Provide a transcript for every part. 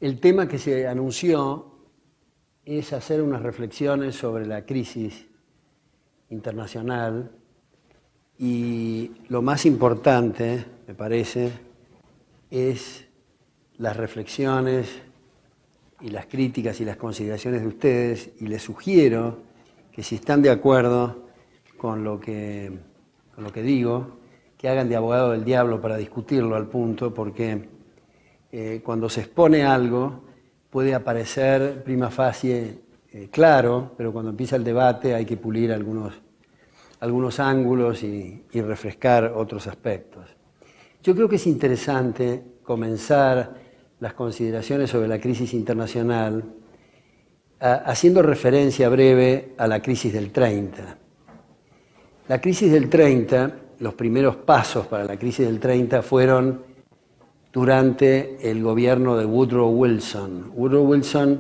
El tema que se anunció es hacer unas reflexiones sobre la crisis internacional y lo más importante, me parece, es las reflexiones y las críticas y las consideraciones de ustedes, y les sugiero que si están de acuerdo con lo que digo, que hagan de abogado del diablo para discutirlo al punto, porque cuando se expone algo puede aparecer prima facie claro, pero cuando empieza el debate hay que pulir algunos ángulos y refrescar otros aspectos. Yo creo que es interesante comenzar las consideraciones sobre la crisis internacional haciendo referencia breve a la crisis del 30. La crisis del 30, los primeros pasos para la crisis del 30 fueron durante el gobierno de Woodrow Wilson. Woodrow Wilson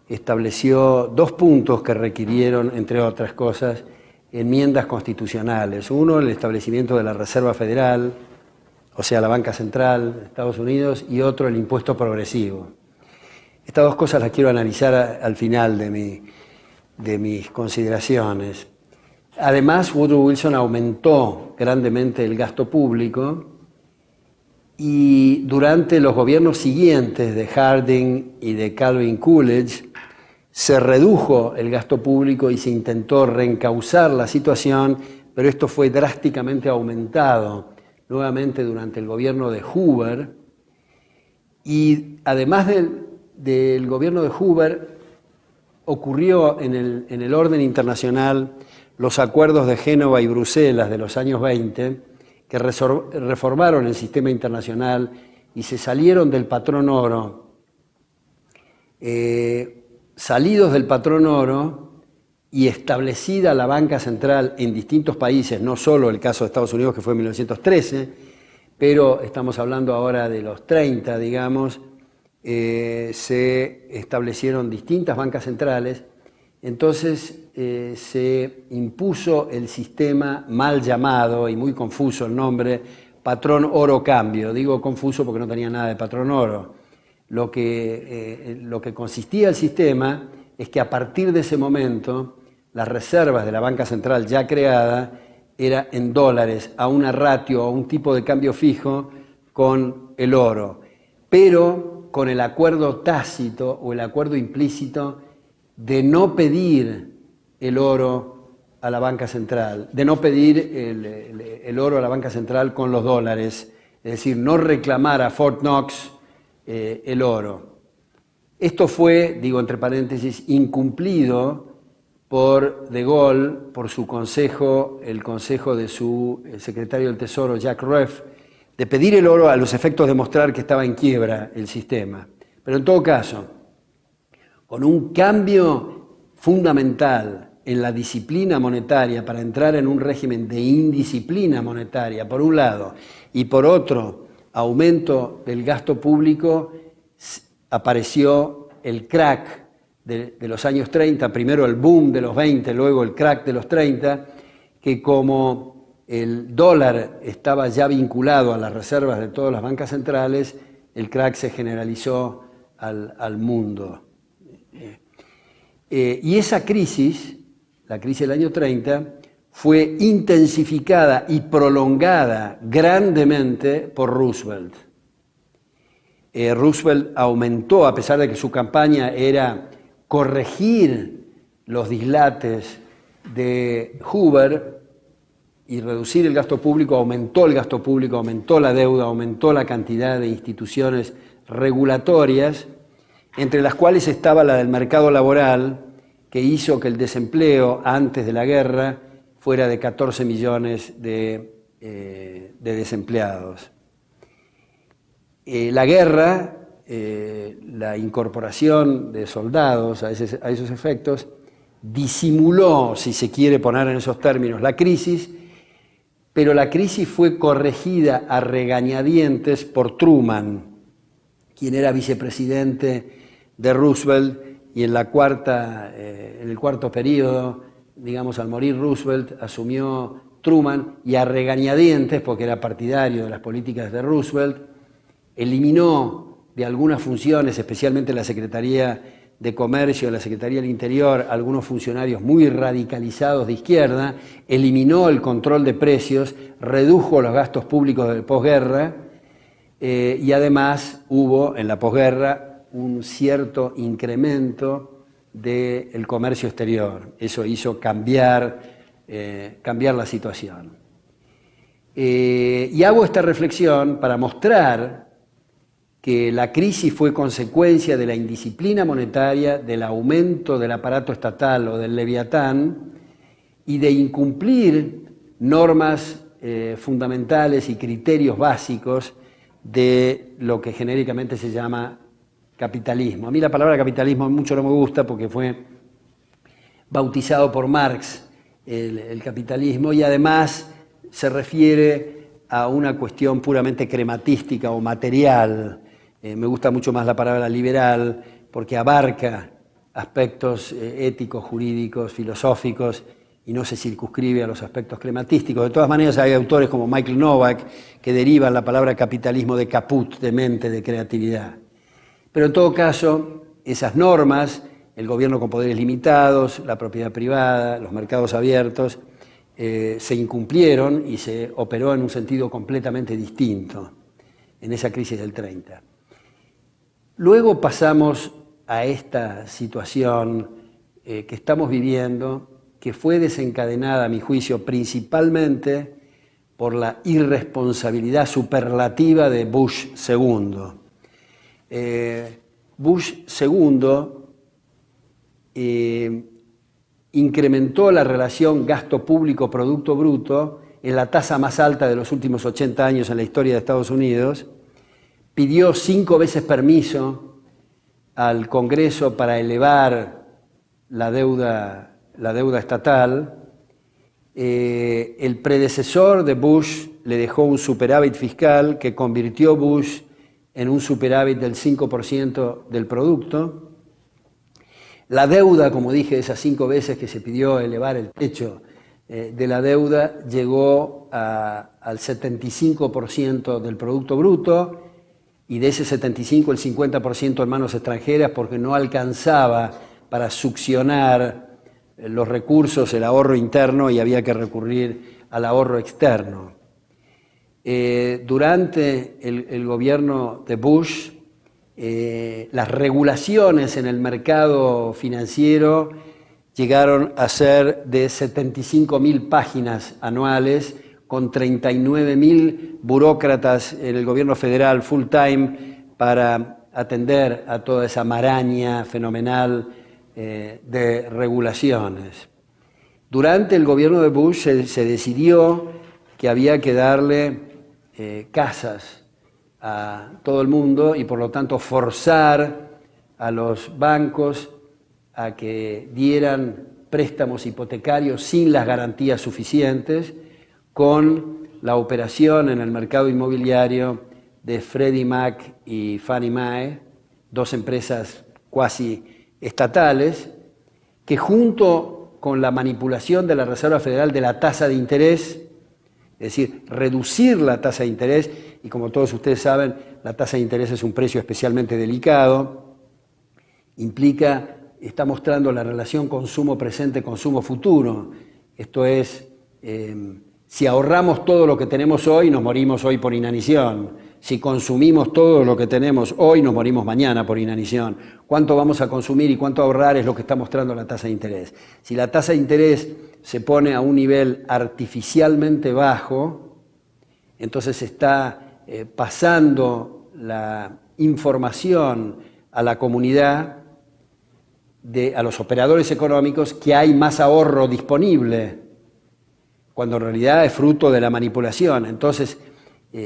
estableció dos puntos que requirieron, entre otras cosas, enmiendas constitucionales. Uno, el establecimiento de la Reserva Federal, o sea, la banca central de Estados Unidos, y otro, el impuesto progresivo. Estas dos cosas las quiero analizar al final de mis consideraciones. Además, Woodrow Wilson aumentó grandemente el gasto público y durante los gobiernos siguientes de Harding y de Calvin Coolidge se redujo el gasto público y se intentó reencauzar la situación, pero esto fue drásticamente aumentado nuevamente durante el gobierno de Hoover. Y además del gobierno de Hoover, ocurrió en el orden internacional los acuerdos de Génova y Bruselas de los años 20, que reformaron el sistema internacional y se salieron del patrón oro. Salidos del patrón oro y establecida la banca central en distintos países, no solo el caso de Estados Unidos, que fue en 1913, pero estamos hablando ahora de los 30, digamos, se establecieron distintas bancas centrales. Entonces se impuso el sistema mal llamado y muy confuso el nombre, patrón oro-cambio. Digo confuso porque no tenía nada de patrón oro. Lo que consistía el sistema es que a partir de ese momento las reservas de la banca central ya creada era en dólares, a una ratio, a un tipo de cambio fijo con el oro, pero con el acuerdo tácito o el acuerdo implícito de no pedir el oro a la banca central, de no pedir el oro a la banca central con los dólares, es decir, no reclamar a Fort Knox el oro. Esto fue, digo entre paréntesis, incumplido por De Gaulle, por su consejo, el consejo de su secretario del Tesoro, Jacques Rueff, de pedir el oro a los efectos de mostrar que estaba en quiebra el sistema. Pero en todo caso, con un cambio fundamental en la disciplina monetaria para entrar en un régimen de indisciplina monetaria, por un lado, y por otro, aumento del gasto público, apareció el crack de los años 30, primero el boom de los 20, luego el crack de los 30, que como el dólar estaba ya vinculado a las reservas de todas las bancas centrales, el crack se generalizó al mundo. Y esa crisis, la crisis del año 30, fue intensificada y prolongada grandemente por Roosevelt. Roosevelt aumentó, a pesar de que su campaña era corregir los dislates de Hoover y reducir el gasto público, aumentó el gasto público, aumentó la deuda, aumentó la cantidad de instituciones regulatorias, entre las cuales estaba la del mercado laboral, que hizo que el desempleo antes de la guerra fuera de 14 millones de desempleados. La guerra, la incorporación de soldados a esos efectos, disimuló, si se quiere poner en esos términos, la crisis, pero la crisis fue corregida a regañadientes por Truman, quien era vicepresidente de Roosevelt, y en el cuarto periodo, digamos, al morir Roosevelt, asumió Truman, y a regañadientes, porque era partidario de las políticas de Roosevelt, eliminó de algunas funciones, especialmente la Secretaría de Comercio, la Secretaría del Interior, algunos funcionarios muy radicalizados de izquierda, eliminó el control de precios, redujo los gastos públicos de posguerra y además hubo en la posguerra un cierto incremento del comercio exterior. Eso hizo cambiar la situación. Y hago esta reflexión para mostrar que la crisis fue consecuencia de la indisciplina monetaria, del aumento del aparato estatal o del leviatán y de incumplir normas fundamentales y criterios básicos de lo que genéricamente se llama capitalismo. A mí la palabra capitalismo mucho no me gusta porque fue bautizado por Marx el capitalismo y además se refiere a una cuestión puramente crematística o material. Me gusta mucho más la palabra liberal porque abarca aspectos éticos, jurídicos, filosóficos y no se circunscribe a los aspectos crematísticos. De todas maneras hay autores como Michael Novak que derivan la palabra capitalismo de caput, de mente, de creatividad. Pero en todo caso, esas normas, el gobierno con poderes limitados, la propiedad privada, los mercados abiertos, se incumplieron y se operó en un sentido completamente distinto en esa crisis del 30. Luego pasamos a esta situación que estamos viviendo, que fue desencadenada, a mi juicio, principalmente por la irresponsabilidad superlativa de Bush II. Bush II incrementó la relación gasto público-producto bruto en la tasa más alta de los últimos 80 años en la historia de Estados Unidos, pidió 5 veces permiso al Congreso para elevar la deuda estatal. El predecesor de Bush le dejó un superávit fiscal que convirtió Bush en un superávit del 5% del producto. La deuda, como dije, esas 5 veces que se pidió elevar el techo de la deuda, llegó al 75% del Producto Bruto, y de ese 75 el 50% en manos extranjeras porque no alcanzaba para succionar los recursos, el ahorro interno, y había que recurrir al ahorro externo. Durante el gobierno de Bush, las regulaciones en el mercado financiero llegaron a ser de 75.000 páginas anuales, con 39.000 burócratas en el gobierno federal full time para atender a toda esa maraña fenomenal de regulaciones. Durante el gobierno de Bush se decidió que había que darle casas a todo el mundo y por lo tanto forzar a los bancos a que dieran préstamos hipotecarios sin las garantías suficientes, con la operación en el mercado inmobiliario de Freddie Mac y Fannie Mae, 2 empresas cuasi estatales, que junto con la manipulación de la Reserva Federal de la tasa de interés, es decir, reducir la tasa de interés, y como todos ustedes saben, la tasa de interés es un precio especialmente delicado, está mostrando la relación consumo presente, consumo futuro. Esto es, si ahorramos todo lo que tenemos hoy, nos morimos hoy por inanición. Si consumimos todo lo que tenemos hoy, nos morimos mañana por inanición. Cuánto vamos a consumir y cuánto ahorrar es lo que está mostrando la tasa de interés. Si la tasa de interés se pone a un nivel artificialmente bajo, entonces se está pasando la información a la comunidad, a los operadores económicos, que hay más ahorro disponible, cuando en realidad es fruto de la manipulación. Entonces,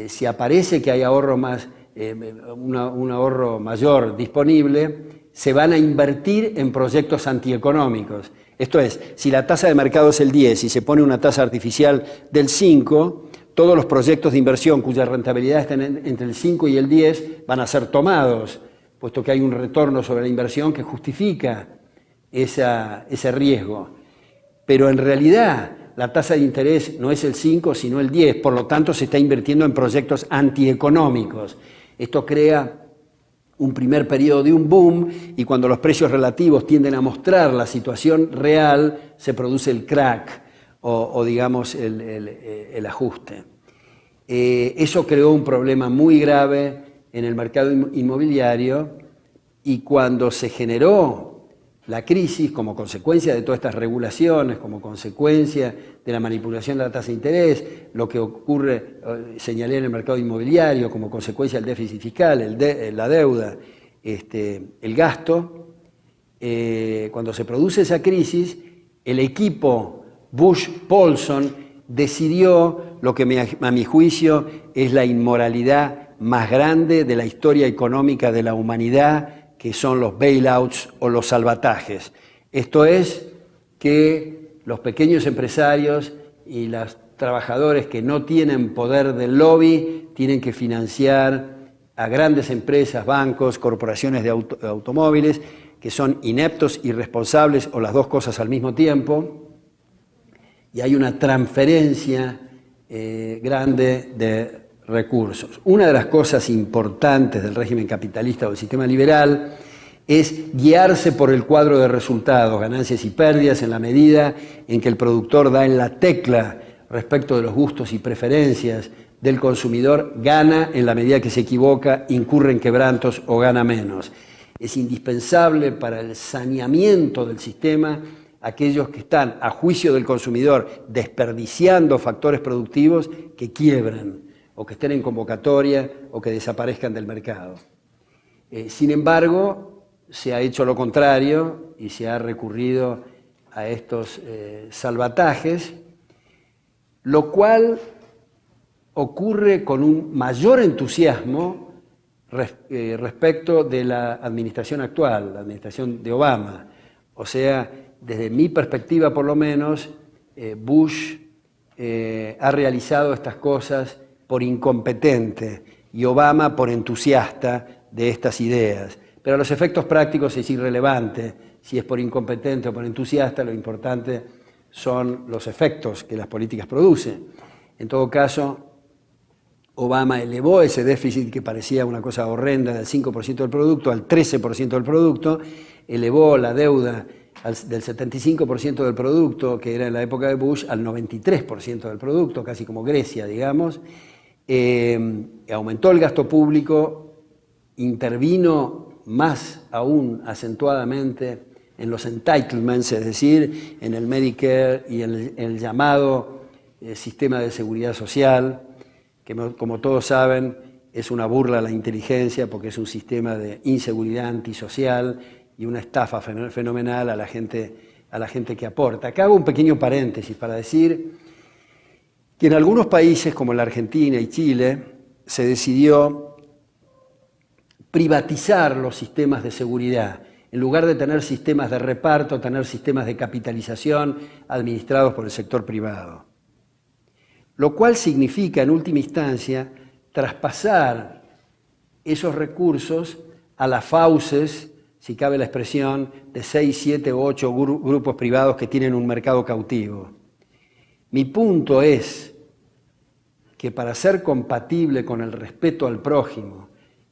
si aparece que hay ahorro un ahorro mayor disponible, se van a invertir en proyectos antieconómicos. Esto es, si la tasa de mercado es el 10 y se pone una tasa artificial del 5, todos los proyectos de inversión cuya rentabilidad está entre el 5 y el 10 van a ser tomados, puesto que hay un retorno sobre la inversión que justifica ese riesgo. Pero en realidad la tasa de interés no es el 5, sino el 10, por lo tanto se está invirtiendo en proyectos antieconómicos. Esto crea un primer periodo de un boom y cuando los precios relativos tienden a mostrar la situación real, se produce el crack o digamos, el ajuste. Eso creó un problema muy grave en el mercado inmobiliario y cuando se generó la crisis como consecuencia de todas estas regulaciones, como consecuencia de la manipulación de la tasa de interés, lo que ocurre, señalé en el mercado inmobiliario, como consecuencia del déficit fiscal, la deuda, el gasto, cuando se produce esa crisis, el equipo Bush-Paulson decidió lo que a mi juicio es la inmoralidad más grande de la historia económica de la humanidad, que son los bailouts o los salvatajes. Esto es que los pequeños empresarios y los trabajadores que no tienen poder del lobby tienen que financiar a grandes empresas, bancos, corporaciones de automóviles, que son ineptos, irresponsables o las dos cosas al mismo tiempo, y hay una transferencia grande de recursos. Una de las cosas importantes del régimen capitalista o del sistema liberal es guiarse por el cuadro de resultados, ganancias y pérdidas, en la medida en que el productor da en la tecla respecto de los gustos y preferencias del consumidor, gana en la medida que se equivoca, incurre en quebrantos o gana menos. Es indispensable para el saneamiento del sistema aquellos que están, a juicio del consumidor, desperdiciando factores productivos que quiebran, o que estén en convocatoria o que desaparezcan del mercado. Sin embargo, se ha hecho lo contrario y se ha recurrido a estos salvatajes, lo cual ocurre con un mayor entusiasmo respecto de la administración actual, la administración de Obama. O sea, desde mi perspectiva por lo menos, Bush ha realizado estas cosas por incompetente y Obama por entusiasta de estas ideas. Pero a los efectos prácticos es irrelevante si es por incompetente o por entusiasta, lo importante son los efectos que las políticas producen. En todo caso, Obama elevó ese déficit que parecía una cosa horrenda del 5% del producto al 13% del producto, elevó la deuda del 75% del producto, que era en la época de Bush, al 93% del producto, casi como Grecia, digamos. Aumentó el gasto público, intervino más aún acentuadamente en los entitlements, es decir, en el Medicare y en el llamado sistema de seguridad social, que como todos saben es una burla a la inteligencia porque es un sistema de inseguridad antisocial y una estafa fenomenal a la gente que aporta. Acá hago un pequeño paréntesis para decir que en algunos países como la Argentina y Chile se decidió privatizar los sistemas de seguridad. En lugar de tener sistemas de reparto, tener sistemas de capitalización administrados por el sector privado. Lo cual significa, en última instancia, traspasar esos recursos a las fauces, si cabe la expresión, de 6, 7 u 8 grupos privados que tienen un mercado cautivo. Mi punto es que para ser compatible con el respeto al prójimo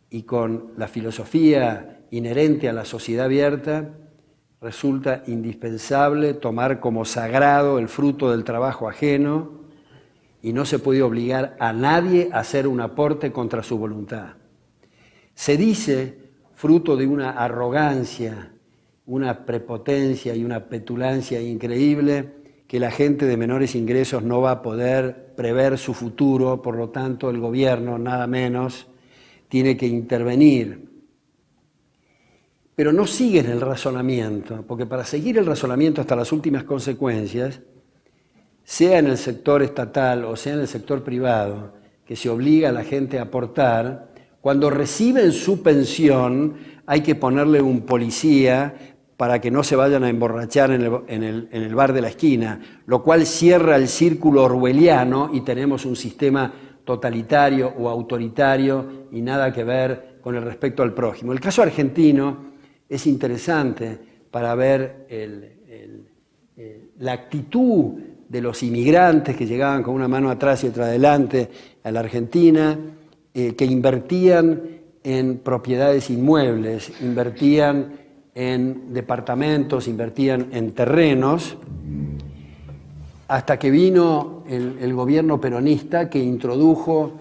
y con la filosofía inherente a la sociedad abierta, resulta indispensable tomar como sagrado el fruto del trabajo ajeno y no se puede obligar a nadie a hacer un aporte contra su voluntad. Se dice, fruto de una arrogancia, una prepotencia y una petulancia increíble, que la gente de menores ingresos no va a poder prever su futuro, por lo tanto el gobierno, nada menos, tiene que intervenir. Pero no siguen el razonamiento, porque para seguir el razonamiento hasta las últimas consecuencias, sea en el sector estatal o sea en el sector privado, que se obliga a la gente a aportar, cuando reciben su pensión hay que ponerle un policía para que no se vayan a emborrachar en el bar de la esquina, lo cual cierra el círculo orwelliano y tenemos un sistema totalitario o autoritario y nada que ver con el respeto al prójimo. El caso argentino es interesante para ver la actitud de los inmigrantes que llegaban con una mano atrás y otra adelante a la Argentina, que invertían en propiedades inmuebles, invertían en departamentos, invertían en terrenos, hasta que vino el gobierno peronista que introdujo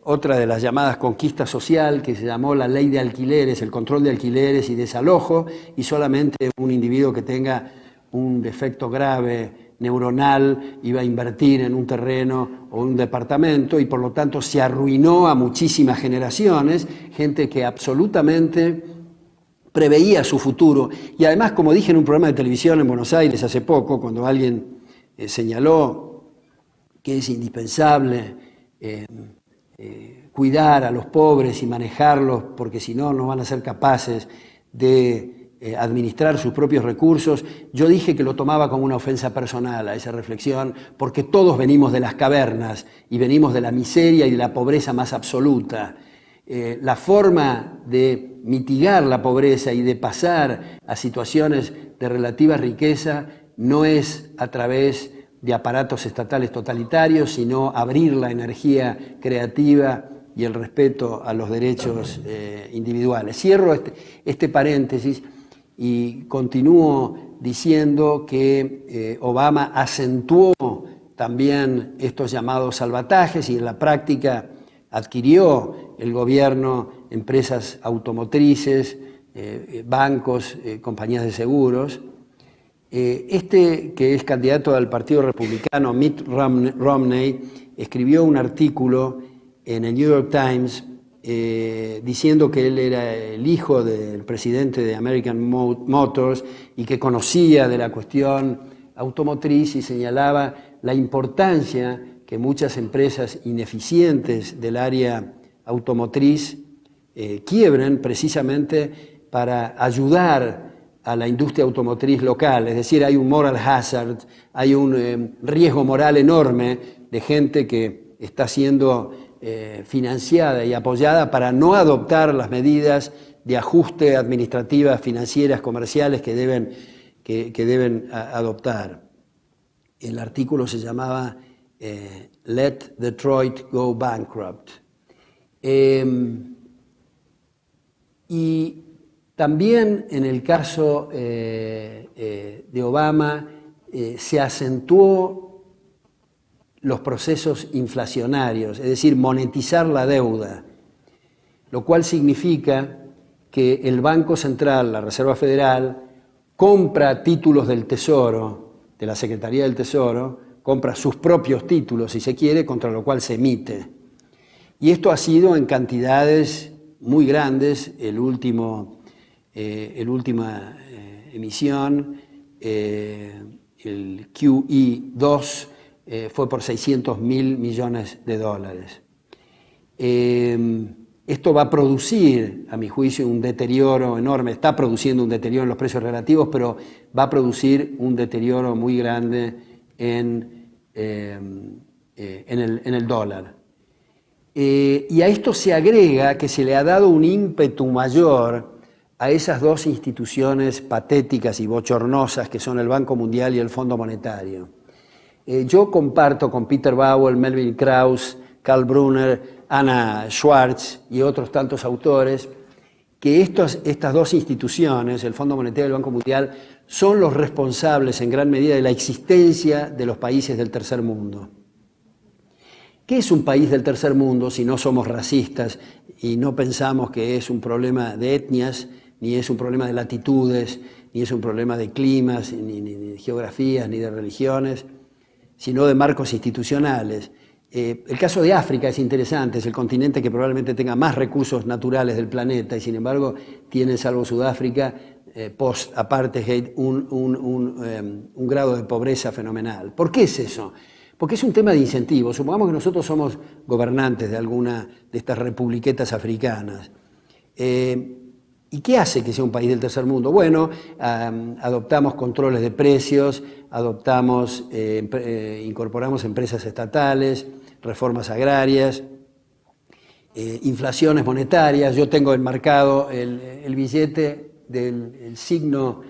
otra de las llamadas conquistas social, que se llamó la ley de alquileres, el control de alquileres y desalojo, y solamente un individuo que tenga un defecto grave neuronal iba a invertir en un terreno o un departamento, y por lo tanto se arruinó a muchísimas generaciones, gente que absolutamente preveía su futuro. Y además, como dije en un programa de televisión en Buenos Aires hace poco, cuando alguien señaló que es indispensable cuidar a los pobres y manejarlos, porque si no, no van a ser capaces de administrar sus propios recursos, yo dije que lo tomaba como una ofensa personal a esa reflexión, porque todos venimos de las cavernas y venimos de la miseria y de la pobreza más absoluta. La forma de mitigar la pobreza y de pasar a situaciones de relativa riqueza no es a través de aparatos estatales totalitarios, sino abrir la energía creativa y el respeto a los derechos individuales. Cierro este paréntesis y continúo diciendo que Obama acentuó también estos llamados salvatajes y en la práctica adquirió el gobierno empresas automotrices, bancos, compañías de seguros. Que es candidato al Partido Republicano, Mitt Romney, escribió un artículo en el New York Times diciendo que él era el hijo del presidente de American Motors y que conocía de la cuestión automotriz, y señalaba la importancia que muchas empresas ineficientes del área automotriz quiebren precisamente para ayudar a la industria automotriz local. Es decir, hay un moral hazard, hay un riesgo moral enorme de gente que está siendo financiada y apoyada para no adoptar las medidas de ajuste administrativas, financieras, comerciales que deben adoptar. El artículo se llamaba Let Detroit Go Bankrupt. Y también en el caso de Obama se acentuó los procesos inflacionarios, es decir, monetizar la deuda, lo cual significa que el Banco Central, la Reserva Federal, compra títulos del Tesoro, de la Secretaría del Tesoro, compra sus propios títulos, si se quiere, contra lo cual se emite. Y esto ha sido en cantidades muy grandes. La última emisión, el QE2, fue por $600 mil millones. Esto va a producir, a mi juicio, un deterioro enorme. Está produciendo un deterioro en los precios relativos, pero va a producir un deterioro muy grande en el dólar. Y a esto se agrega que se le ha dado un ímpetu mayor a esas dos instituciones patéticas y bochornosas que son el Banco Mundial y el Fondo Monetario. Yo comparto con Peter Bowell, Melvin Krauss, Karl Brunner, Anna Schwartz y otros tantos autores que estas dos instituciones, el Fondo Monetario y el Banco Mundial, son los responsables en gran medida de la existencia de los países del tercer mundo. ¿Qué es un país del tercer mundo si no somos racistas y no pensamos que es un problema de etnias, ni es un problema de latitudes, ni es un problema de climas, ni de geografías, ni de religiones, sino de marcos institucionales? El caso de África es interesante, es el continente que probablemente tenga más recursos naturales del planeta y sin embargo tiene, salvo Sudáfrica, post-apartheid, un grado de pobreza fenomenal. ¿Por qué es eso? Porque es un tema de incentivos. Supongamos que nosotros somos gobernantes de alguna de estas republiquetas africanas. ¿Y qué hace que sea un país del tercer mundo? Bueno, adoptamos controles de precios, incorporamos empresas estatales, reformas agrarias, inflaciones monetarias. Yo tengo enmarcado el billete del signo,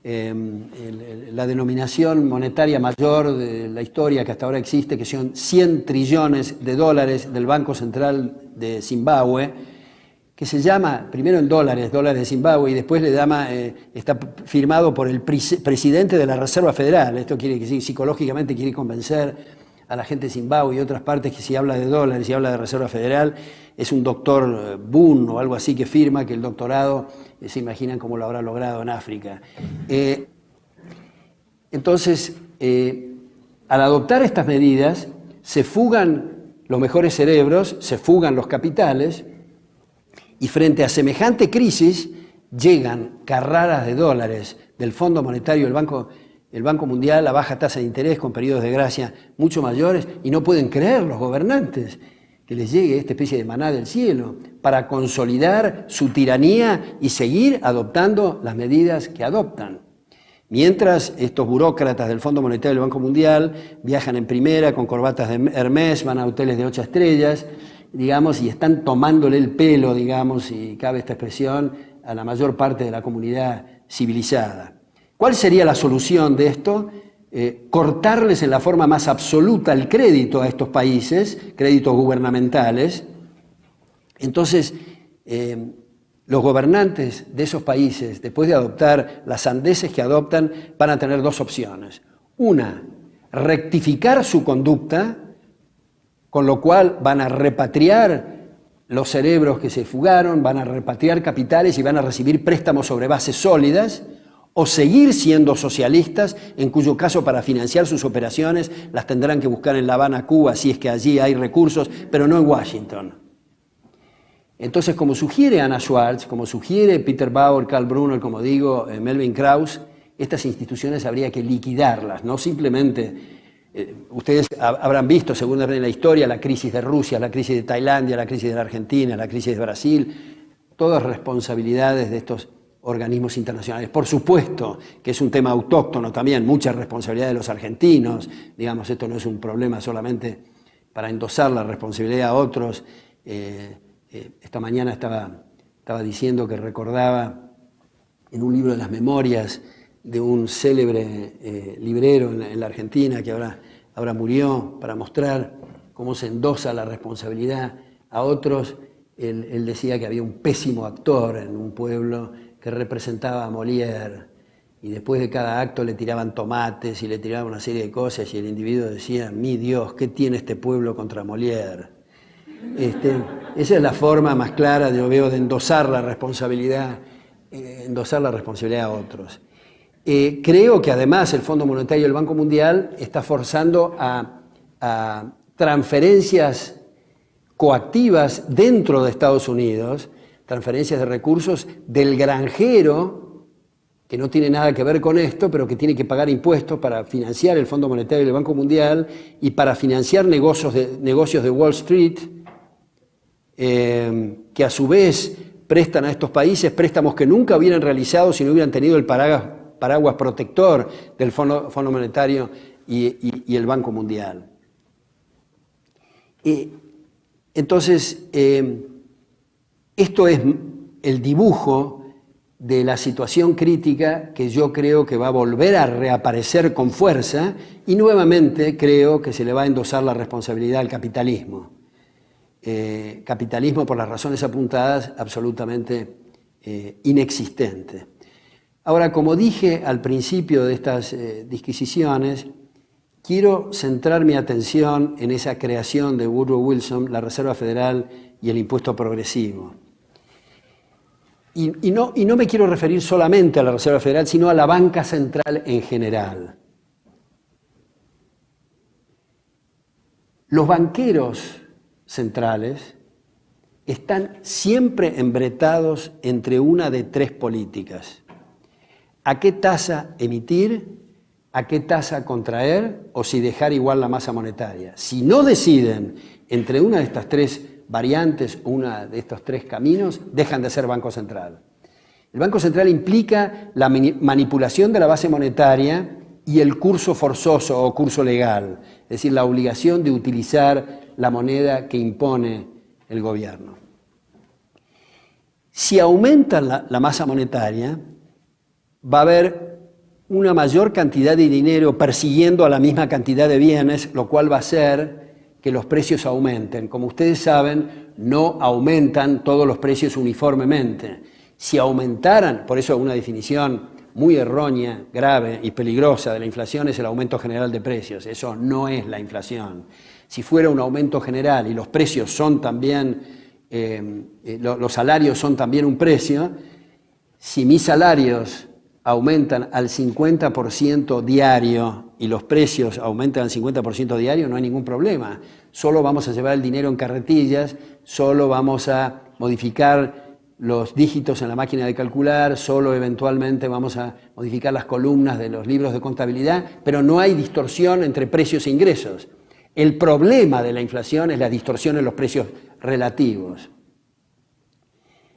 la denominación monetaria mayor de la historia que hasta ahora existe, que son $100 trillones del Banco Central de Zimbabue, que se llama, primero en dólares de Zimbabue, y después está firmado por el presidente de la Reserva Federal. Esto quiere decir, psicológicamente quiere convencer a la gente de Zimbabue y otras partes que si habla de dólares y habla de Reserva Federal, es un doctor Boone o algo así que firma que el doctorado, se imaginan cómo lo habrá logrado en África. Entonces, al adoptar estas medidas, se fugan los mejores cerebros, se fugan los capitales, y frente a semejante crisis llegan carradas de dólares del Fondo Monetario, el Banco Mundial, a baja tasa de interés con periodos de gracia mucho mayores, y no pueden creer los gobernantes que les llegue esta especie de maná del cielo para consolidar su tiranía y seguir adoptando las medidas que adoptan. Mientras estos burócratas del Fondo Monetario del Banco Mundial viajan en primera con corbatas de Hermès, van a hoteles de 8 estrellas, digamos, y están tomándole el pelo, digamos, y cabe esta expresión, a la mayor parte de la comunidad civilizada. ¿Cuál sería la solución de esto? Cortarles en la forma más absoluta el crédito a estos países, créditos gubernamentales. Entonces, los gobernantes de esos países, después de adoptar las sandeces que adoptan, van a tener dos opciones. Una, rectificar su conducta, con lo cual van a repatriar los cerebros que se fugaron, van a repatriar capitales y van a recibir préstamos sobre bases sólidas, o seguir siendo socialistas, en cuyo caso para financiar sus operaciones las tendrán que buscar en La Habana, Cuba, si es que allí hay recursos, pero no en Washington. Entonces, como sugiere Anna Schwartz, como sugiere Peter Bauer, Karl Brunner, como digo, Melvin Krauss, estas instituciones habría que liquidarlas, no simplemente... ustedes habrán visto, según en la historia, la crisis de Rusia, la crisis de Tailandia, la crisis de la Argentina, la crisis de Brasil, todas responsabilidades de estos organismos internacionales. Por supuesto que es un tema autóctono también, mucha responsabilidad de los argentinos, digamos, esto no es un problema solamente para endosar la responsabilidad a otros. Esta mañana estaba diciendo que recordaba en un libro de las memorias de un célebre librero en la Argentina que ahora murió, para mostrar cómo se endosa la responsabilidad a otros. Él decía que había un pésimo actor en un pueblo que representaba a Molière, y después de cada acto le tiraban tomates y le tiraban una serie de cosas, y el individuo decía: mi Dios, ¿qué tiene este pueblo contra Molière? Esa es la forma más clara, yo veo, de endosar la responsabilidad a otros. Creo que además el Fondo Monetario y el Banco Mundial está forzando a transferencias coactivas dentro de Estados Unidos, transferencias de recursos del granjero, que no tiene nada que ver con esto, pero que tiene que pagar impuestos para financiar el Fondo Monetario y el Banco Mundial y para financiar negocios de Wall Street, que a su vez prestan a estos países préstamos que nunca hubieran realizado si no hubieran tenido el paraguas protector del Fondo Monetario y el Banco Mundial. Entonces, esto es el dibujo de la situación crítica que yo creo que va a volver a reaparecer con fuerza, y nuevamente creo que se le va a endosar la responsabilidad al capitalismo. Capitalismo, por las razones apuntadas, absolutamente inexistente. Ahora, como dije al principio de estas disquisiciones, quiero centrar mi atención en esa creación de Woodrow Wilson, la Reserva Federal y el impuesto progresivo. Y no me quiero referir solamente a la Reserva Federal, sino a la banca central en general. Los banqueros centrales están siempre embretados entre una de tres políticas: a qué tasa emitir, a qué tasa contraer, o si dejar igual la masa monetaria. Si no deciden entre una de estas tres variantes, una de estos tres caminos, dejan de ser Banco Central. El Banco Central implica la manipulación de la base monetaria y el curso forzoso o curso legal, es decir, la obligación de utilizar la moneda que impone el gobierno. Si aumentan la masa monetaria, va a haber una mayor cantidad de dinero persiguiendo a la misma cantidad de bienes, lo cual va a hacer que los precios aumenten. Como ustedes saben, no aumentan todos los precios uniformemente. Si aumentaran, por eso una definición muy errónea, grave y peligrosa de la inflación es el aumento general de precios. Eso no es la inflación. Si fuera un aumento general y los precios son también, los salarios son también un precio, si mis salarios aumentan al 50% diario y los precios aumentan al 50% diario, no hay ningún problema. Solo vamos a llevar el dinero en carretillas, solo vamos a modificar los dígitos en la máquina de calcular, solo eventualmente vamos a modificar las columnas de los libros de contabilidad, pero no hay distorsión entre precios e ingresos. El problema de la inflación es la distorsión en los precios relativos.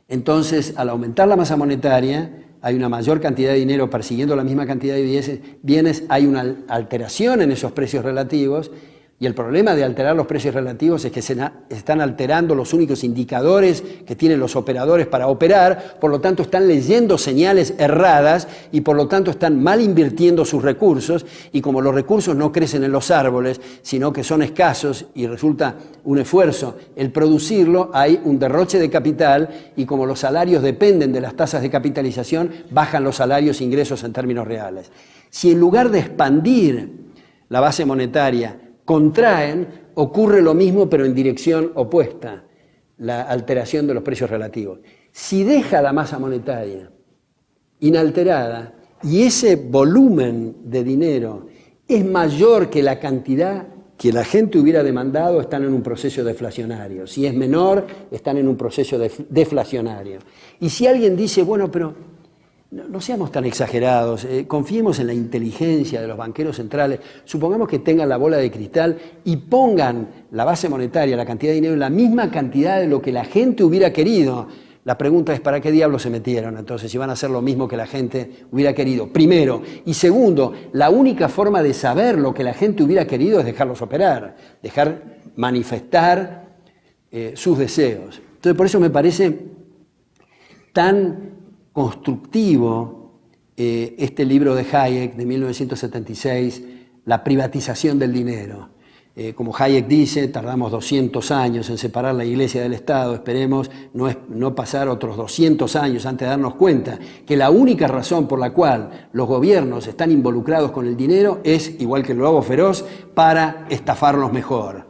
Entonces, al aumentar la masa monetaria, hay una mayor cantidad de dinero persiguiendo la misma cantidad de bienes, hay una alteración en esos precios relativos, y el problema de alterar los precios relativos es que se están alterando los únicos indicadores que tienen los operadores para operar, por lo tanto están leyendo señales erradas y por lo tanto están mal invirtiendo sus recursos, y como los recursos no crecen en los árboles, sino que son escasos y resulta un esfuerzo el producirlo, hay un derroche de capital, y como los salarios dependen de las tasas de capitalización, bajan los salarios e ingresos en términos reales. Si en lugar de expandir la base monetaria contraen, ocurre lo mismo pero en dirección opuesta, la alteración de los precios relativos. Si deja la masa monetaria inalterada y ese volumen de dinero es mayor que la cantidad que la gente hubiera demandado, están en un proceso deflacionario. Si es menor, están en un proceso deflacionario. Y si alguien dice, bueno, pero no seamos tan exagerados, confiemos en la inteligencia de los banqueros centrales, supongamos que tengan la bola de cristal y pongan la base monetaria, la cantidad de dinero, la misma cantidad de lo que la gente hubiera querido. La pregunta es, ¿para qué diablos se metieron entonces si van a hacer lo mismo que la gente hubiera querido? Primero. Y segundo, la única forma de saber lo que la gente hubiera querido es dejarlos operar, dejar manifestar sus deseos. Entonces, por eso me parece tan constructivo este libro de Hayek de 1976, La privatización del dinero. Como Hayek dice, tardamos 200 años en separar la Iglesia del Estado, esperemos no pasar otros 200 años antes de darnos cuenta que la única razón por la cual los gobiernos están involucrados con el dinero es, igual que el lobo feroz, para estafarlos mejor.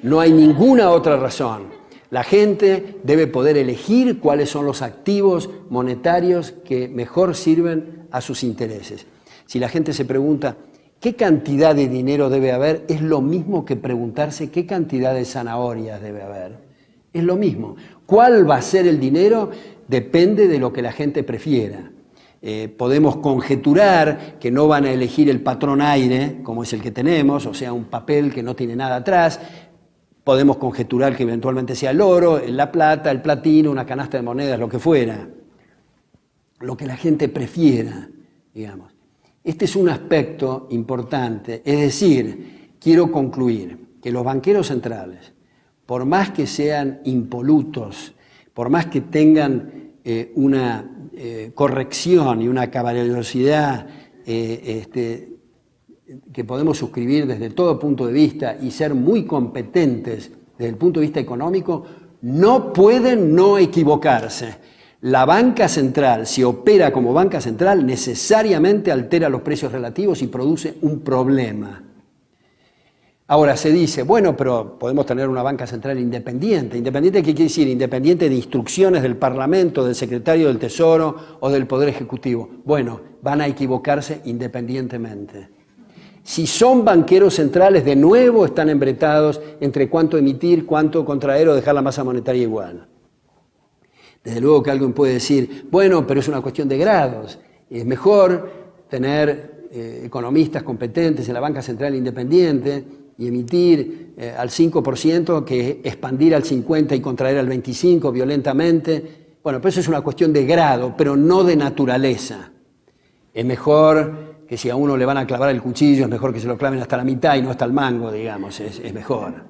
No hay ninguna otra razón. La gente debe poder elegir cuáles son los activos monetarios que mejor sirven a sus intereses. Si la gente se pregunta qué cantidad de dinero debe haber, es lo mismo que preguntarse qué cantidad de zanahorias debe haber. Es lo mismo. ¿Cuál va a ser el dinero? Depende de lo que la gente prefiera. Podemos conjeturar que no van a elegir el patrón aire, como es el que tenemos, o sea, un papel que no tiene nada atrás. Podemos conjeturar que eventualmente sea el oro, la plata, el platino, una canasta de monedas, lo que fuera. Lo que la gente prefiera, digamos. Este es un aspecto importante. Es decir, quiero concluir que los banqueros centrales, por más que sean impolutos, por más que tengan una corrección y una caballerosidad que podemos suscribir desde todo punto de vista y ser muy competentes desde el punto de vista económico, no pueden no equivocarse. La banca central, si opera como banca central, necesariamente altera los precios relativos y produce un problema. Ahora se dice, bueno, pero podemos tener una banca central independiente. ¿Independiente qué quiere decir? Independiente de instrucciones del Parlamento, del Secretario del Tesoro o del Poder Ejecutivo. Bueno, van a equivocarse independientemente. Si son banqueros centrales, de nuevo están embretados entre cuánto emitir, cuánto contraer o dejar la masa monetaria igual. Desde luego que alguien puede decir, bueno, pero es una cuestión de grados. Es mejor tener economistas competentes en la banca central independiente y emitir al 5% que expandir al 50% y contraer al 25% violentamente. Bueno, pero eso es una cuestión de grado, pero no de naturaleza. Es mejor que si a uno le van a clavar el cuchillo, es mejor que se lo claven hasta la mitad y no hasta el mango, digamos, es mejor.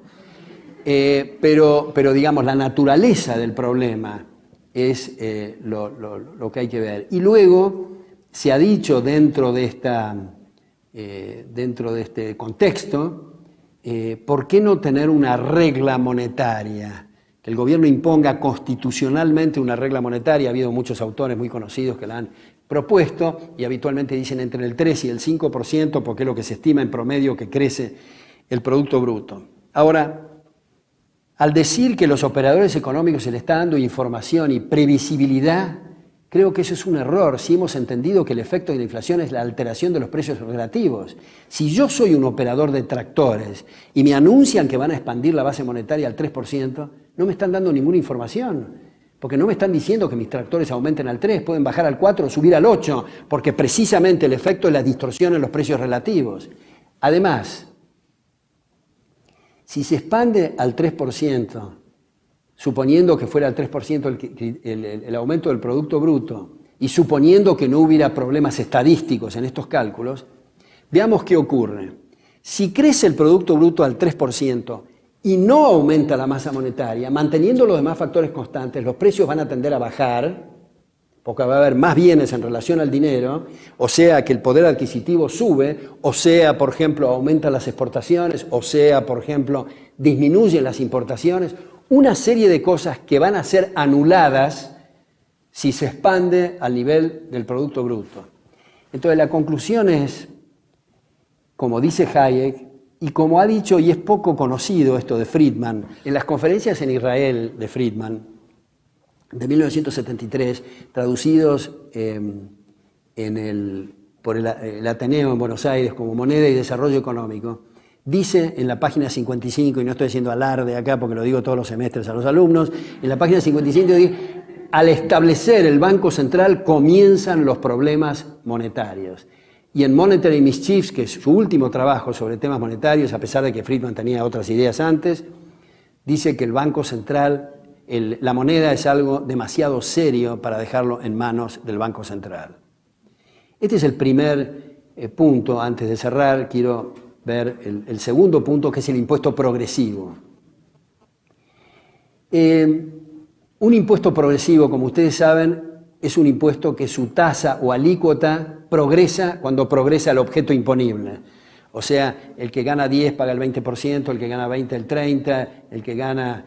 Pero digamos, la naturaleza del problema es lo que hay que ver. Y luego se ha dicho dentro de este contexto, ¿por qué no tener una regla monetaria que el gobierno imponga constitucionalmente una regla monetaria. Ha habido muchos autores muy conocidos que la han propuesto y habitualmente dicen entre el 3 y el 5% porque es lo que se estima en promedio que crece el Producto Bruto. Ahora, al decir que los operadores económicos se les está dando información y previsibilidad, creo que eso es un error si hemos entendido que el efecto de la inflación es la alteración de los precios relativos. Si yo soy un operador de tractores y me anuncian que van a expandir la base monetaria al 3%, no me están dando ninguna información, porque no me están diciendo que mis tractores aumenten al 3, pueden bajar al 4 o subir al 8, porque precisamente el efecto es la distorsión en los precios relativos. Además, si se expande al 3%, suponiendo que fuera al 3% el aumento del Producto Bruto y suponiendo que no hubiera problemas estadísticos en estos cálculos, veamos qué ocurre. Si crece el Producto Bruto al 3% y no aumenta la masa monetaria, manteniendo los demás factores constantes, los precios van a tender a bajar, porque va a haber más bienes en relación al dinero, o sea que el poder adquisitivo sube, o sea, por ejemplo, aumentan las exportaciones, o sea, por ejemplo, disminuyen las importaciones, una serie de cosas que van a ser anuladas si se expande al nivel del Producto Bruto. Entonces la conclusión es, como dice Hayek, y como ha dicho, y es poco conocido esto de Friedman, en las conferencias en Israel de Friedman, de 1973, traducidos por el Ateneo en Buenos Aires como Moneda y Desarrollo Económico, dice en la página 55, y no estoy haciendo alarde acá porque lo digo todos los semestres a los alumnos, en la página 55 dice, al establecer el Banco Central comienzan los problemas monetarios. Y en Monetary Mischiefs, que es su último trabajo sobre temas monetarios, a pesar de que Friedman tenía otras ideas antes, dice que el Banco Central, la moneda es algo demasiado serio para dejarlo en manos del Banco Central. Este es el primer punto. Antes de cerrar, quiero ver el segundo punto, que es el impuesto progresivo. Un impuesto progresivo, como ustedes saben, es un impuesto que su tasa o alícuota progresa cuando progresa el objeto imponible. O sea, el que gana 10 paga el 20%, el que gana 20 el 30%, el que gana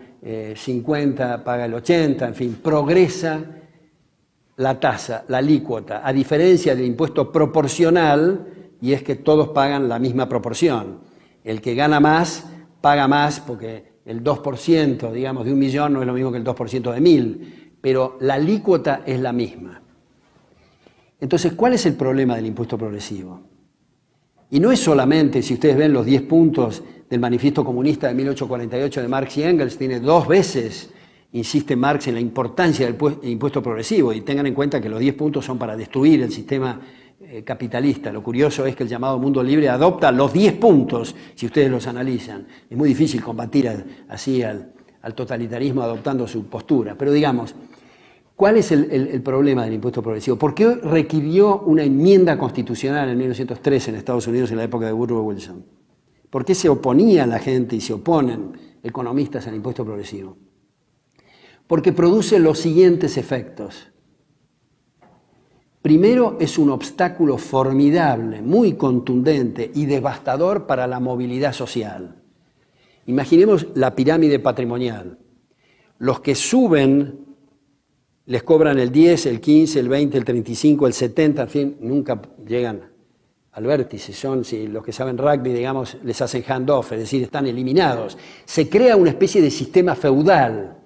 50 paga el 80%, en fin, progresa la tasa, la alícuota, a diferencia del impuesto proporcional, y es que todos pagan la misma proporción. El que gana más, paga más, porque el 2%, digamos, de 1.000.000 no es lo mismo que el 2% de 1.000, pero la alícuota es la misma. Entonces, ¿cuál es el problema del impuesto progresivo? Y no es solamente, si ustedes ven los 10 puntos del Manifiesto Comunista de 1848 de Marx y Engels, tiene 2 veces, insiste Marx, en la importancia del impuesto progresivo, y tengan en cuenta que los 10 puntos son para destruir el sistema capitalista. Lo curioso es que el llamado mundo libre adopta los 10 puntos, si ustedes los analizan. Es muy difícil combatir así al totalitarismo adoptando su postura, pero digamos, ¿cuál es el problema del impuesto progresivo? ¿Por qué requirió una enmienda constitucional en 1913 en Estados Unidos en la época de Woodrow Wilson? ¿Por qué se oponía la gente y se oponen economistas al impuesto progresivo? Porque produce los siguientes efectos. Primero, es un obstáculo formidable, muy contundente y devastador para la movilidad social. Imaginemos la pirámide patrimonial. Los que suben les cobran el 10, el 15, el 20, el 35, el 70, en fin, nunca llegan al vértice. Son, si los que saben rugby, digamos, les hacen hand-off, es decir, están eliminados. Se crea una especie de sistema feudal.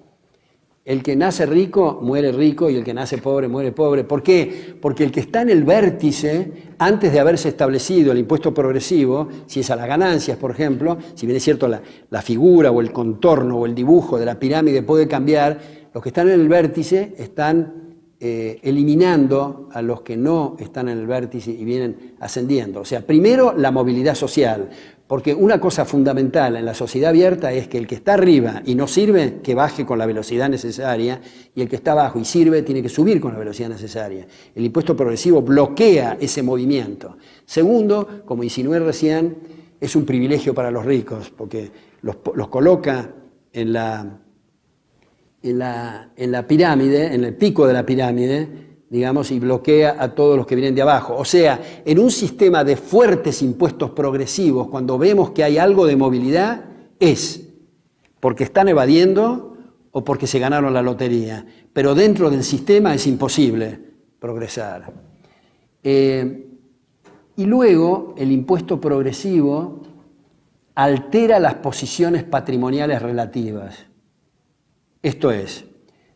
El que nace rico, muere rico, y el que nace pobre, muere pobre. ¿Por qué? Porque el que está en el vértice, antes de haberse establecido el impuesto progresivo, si es a las ganancias, por ejemplo, si bien es cierto la figura o el contorno o el dibujo de la pirámide puede cambiar, los que están en el vértice están eliminando a los que no están en el vértice y vienen ascendiendo. O sea, primero la movilidad social, porque una cosa fundamental en la sociedad abierta es que el que está arriba y no sirve, que baje con la velocidad necesaria, y el que está abajo y sirve, tiene que subir con la velocidad necesaria. El impuesto progresivo bloquea ese movimiento. Segundo, como insinué recién, es un privilegio para los ricos, porque los coloca en la pirámide, en el pico de la pirámide, digamos, y bloquea a todos los que vienen de abajo. O sea, en un sistema de fuertes impuestos progresivos, cuando vemos que hay algo de movilidad, es porque están evadiendo o porque se ganaron la lotería, pero dentro del sistema es imposible progresar. Y luego el impuesto progresivo altera las posiciones patrimoniales relativas. Esto es,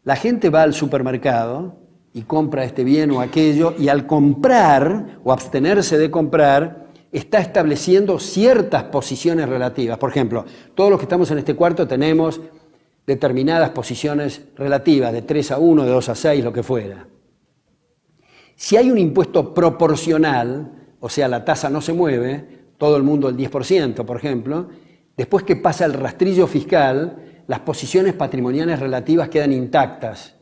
la gente va al supermercado y compra este bien o aquello, y al comprar o abstenerse de comprar, está estableciendo ciertas posiciones relativas. Por ejemplo, todos los que estamos en este cuarto tenemos determinadas posiciones relativas, de 3 a 1, de 2 a 6, lo que fuera. Si hay un impuesto proporcional, o sea, la tasa no se mueve, todo el mundo el 10%, por ejemplo, después que pasa el rastrillo fiscal, las posiciones patrimoniales relativas quedan intactas,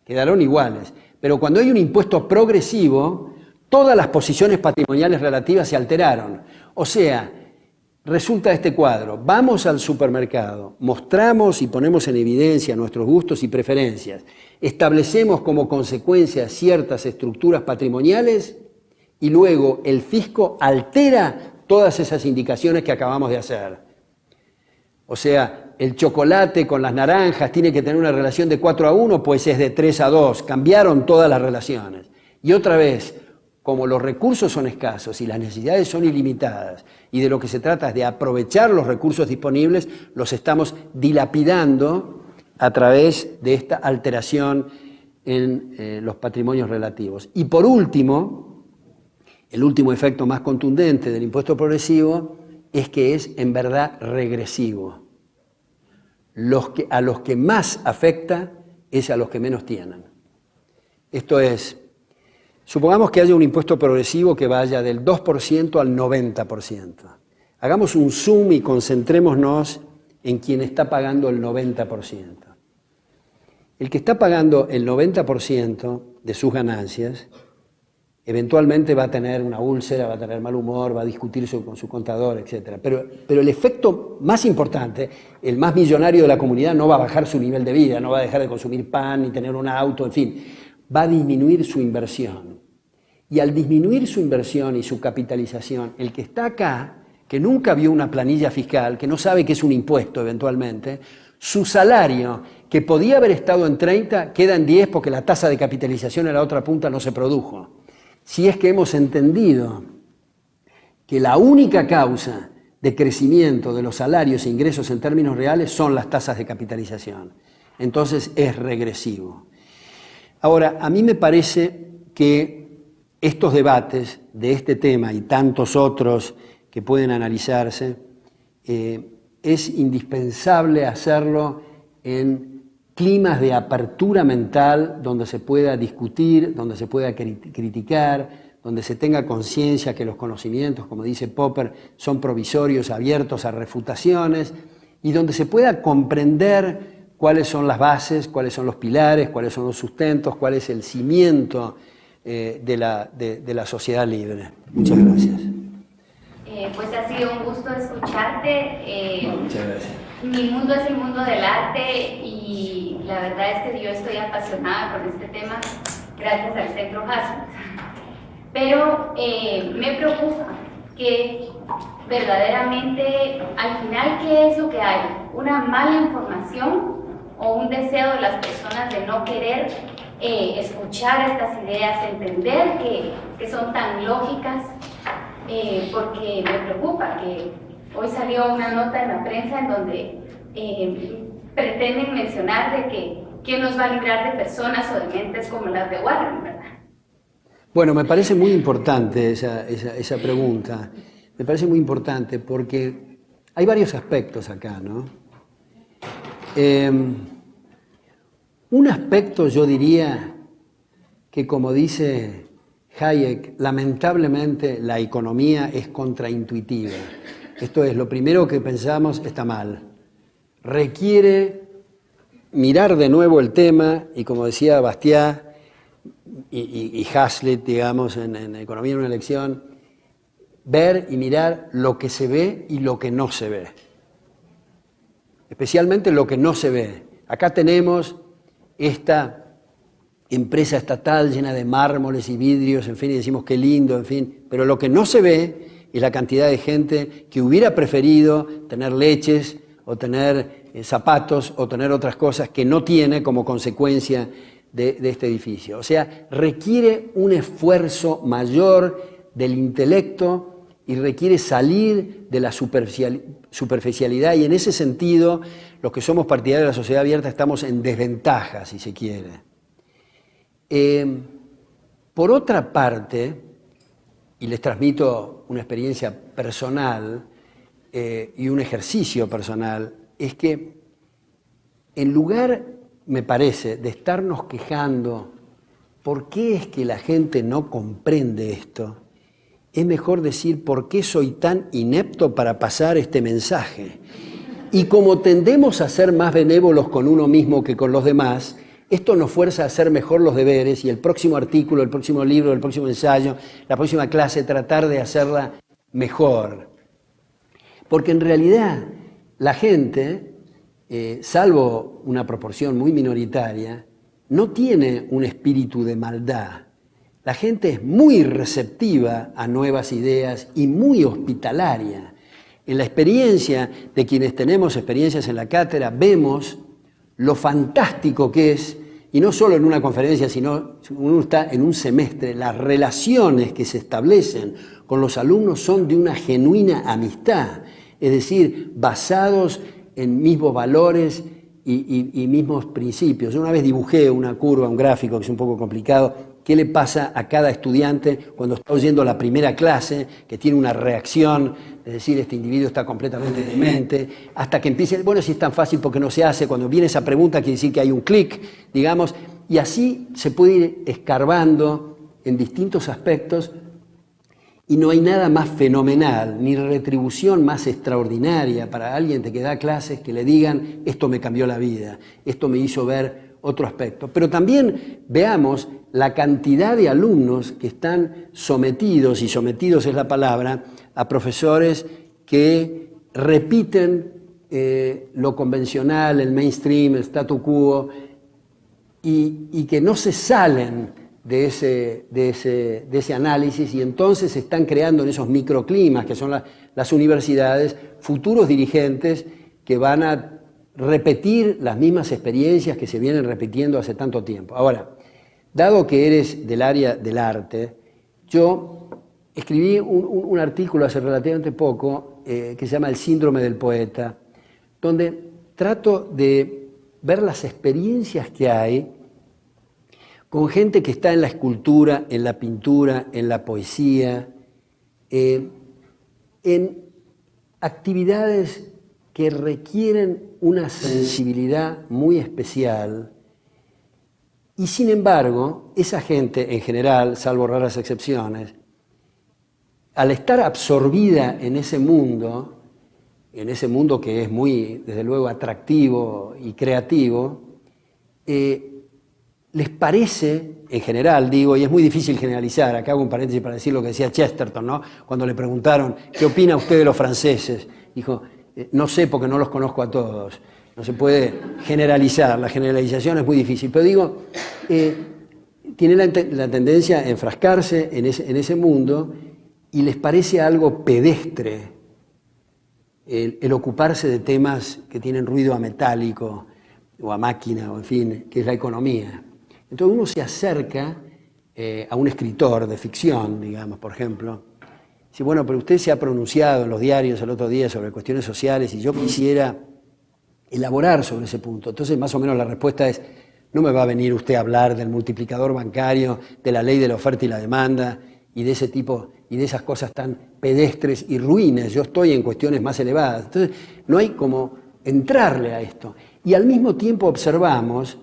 quedaron iguales. Pero cuando hay un impuesto progresivo, todas las posiciones patrimoniales relativas se alteraron. O sea, resulta este cuadro: vamos al supermercado, mostramos y ponemos en evidencia nuestros gustos y preferencias, establecemos como consecuencia ciertas estructuras patrimoniales y luego el fisco altera todas esas indicaciones que acabamos de hacer. O sea, el chocolate con las naranjas tiene que tener una relación de 4 a 1, pues es de 3 a 2. Cambiaron todas las relaciones. Y otra vez, como los recursos son escasos y las necesidades son ilimitadas, y de lo que se trata es de aprovechar los recursos disponibles, los estamos dilapidando a través de esta alteración en los patrimonios relativos. Y por último, el último efecto más contundente del impuesto progresivo es que es en verdad regresivo. A los que más afecta es a los que menos tienen. Esto es, supongamos que haya un impuesto progresivo que vaya del 2% al 90%. Hagamos un zoom y concentrémonos en quien está pagando el 90%. El que está pagando el 90% de sus ganancias eventualmente va a tener una úlcera, va a tener mal humor, va a discutir con su contador, etc. Pero el efecto más importante, el más millonario de la comunidad, no va a bajar su nivel de vida, no va a dejar de consumir pan ni tener un auto, en fin, va a disminuir su inversión. Y al disminuir su inversión y su capitalización, el que está acá, que nunca vio una planilla fiscal, que no sabe qué es un impuesto eventualmente, su salario, que podía haber estado en 30, queda en 10 porque la tasa de capitalización en la otra punta no se produjo. Si es que hemos entendido que la única causa de crecimiento de los salarios e ingresos en términos reales son las tasas de capitalización, entonces es regresivo. Ahora, a mí me parece que estos debates de este tema y tantos otros que pueden analizarse, es indispensable hacerlo en climas de apertura mental donde se pueda discutir, donde se pueda criticar, donde se tenga conciencia que los conocimientos, como dice Popper, son provisorios, abiertos a refutaciones, y donde se pueda comprender cuáles son las bases, cuáles son los pilares, cuáles son los sustentos, cuál es el cimiento de la sociedad libre. Muchas gracias. Pues ha sido un gusto escucharte. Muchas gracias. Mi mundo es el mundo del arte y la verdad es que yo estoy apasionada con este tema gracias al Centro Hazlitt. Pero me preocupa que verdaderamente al final, ¿qué es lo que hay? ¿Una mala información o un deseo de las personas de no querer escuchar estas ideas, entender que son tan lógicas? Porque me preocupa que hoy salió una nota en la prensa en donde pretenden mencionar de que quién nos va a librar de personas o de mentes como las de Warren, ¿verdad? Bueno, me parece muy importante esa pregunta. Me parece muy importante porque hay varios aspectos acá, ¿no? Un aspecto, yo diría, que como dice Hayek, lamentablemente la economía es contraintuitiva. Esto es, lo primero que pensamos está mal. Requiere mirar de nuevo el tema y, como decía Bastiat y Hazlitt, digamos, en Economía en una elección, ver y mirar lo que se ve y lo que no se ve. Especialmente lo que no se ve. Acá tenemos esta empresa estatal llena de mármoles y vidrios, en fin, y decimos qué lindo, en fin, pero lo que no se ve es la cantidad de gente que hubiera preferido tener leches o tener zapatos o tener otras cosas que no tiene como consecuencia de este edificio. O sea, requiere un esfuerzo mayor del intelecto y requiere salir de la superficialidad, y en ese sentido los que somos partidarios de la sociedad abierta estamos en desventaja, si se quiere. Por otra parte, y les transmito una experiencia personal y un ejercicio personal, es que en lugar, me parece, de estarnos quejando por qué es que la gente no comprende esto, es mejor decir por qué soy tan inepto para pasar este mensaje. Y como tendemos a ser más benévolos con uno mismo que con los demás, esto nos fuerza a hacer mejor los deberes y el próximo artículo, el próximo libro, el próximo ensayo, la próxima clase, tratar de hacerla mejor. Porque en realidad la gente, salvo una proporción muy minoritaria, no tiene un espíritu de maldad. La gente es muy receptiva a nuevas ideas y muy hospitalaria. En la experiencia de quienes tenemos experiencias en la cátedra, vemos lo fantástico que es, y no solo en una conferencia, sino uno está en un semestre, las relaciones que se establecen con los alumnos son de una genuina amistad, es decir, basados en mismos valores y mismos principios. Yo una vez dibujé una curva, un gráfico que es un poco complicado, qué le pasa a cada estudiante cuando está oyendo la primera clase, que tiene una reacción, es decir, este individuo está completamente demente, hasta que empiece, bueno, si es tan fácil porque no se hace, cuando viene esa pregunta quiere decir que hay un clic, digamos, y así se puede ir escarbando en distintos aspectos, y no hay nada más fenomenal, ni retribución más extraordinaria para alguien que da clases que le digan, esto me cambió la vida, esto me hizo ver otro aspecto. Pero también veamos la cantidad de alumnos que están sometidos, y sometidos es la palabra, a profesores que repiten lo convencional, el mainstream, el statu quo, y que no se salen de ese análisis, y entonces se están creando en esos microclimas que son las universidades futuros dirigentes que van a repetir las mismas experiencias que se vienen repitiendo hace tanto tiempo. Ahora, dado que eres del área del arte, yo escribí un artículo hace relativamente poco que se llama El síndrome del poeta, donde trato de ver las experiencias que hay con gente que está en la escultura, en la pintura, en la poesía, en actividades que requieren una sensibilidad muy especial, y sin embargo, esa gente en general, salvo raras excepciones, al estar absorbida en ese mundo que es muy, desde luego, atractivo y creativo, les parece, en general, digo, y es muy difícil generalizar, acá hago un paréntesis para decir lo que decía Chesterton, ¿no? Cuando le preguntaron, ¿qué opina usted de los franceses? Dijo, no sé porque no los conozco a todos. No se puede generalizar, la generalización es muy difícil. Pero digo, tiene la tendencia a enfrascarse en ese mundo y les parece algo pedestre el ocuparse de temas que tienen ruido a metálico o a máquina, o en fin, que es la economía. Entonces uno se acerca a un escritor de ficción, digamos, por ejemplo, dice, bueno, pero usted se ha pronunciado en los diarios el otro día sobre cuestiones sociales y yo quisiera elaborar sobre ese punto. Entonces, más o menos la respuesta es, no me va a venir usted a hablar del multiplicador bancario, de la ley de la oferta y la demanda y de ese tipo y de esas cosas tan pedestres y ruines. Yo estoy en cuestiones más elevadas. Entonces, no hay como entrarle a esto. Y al mismo tiempo observamos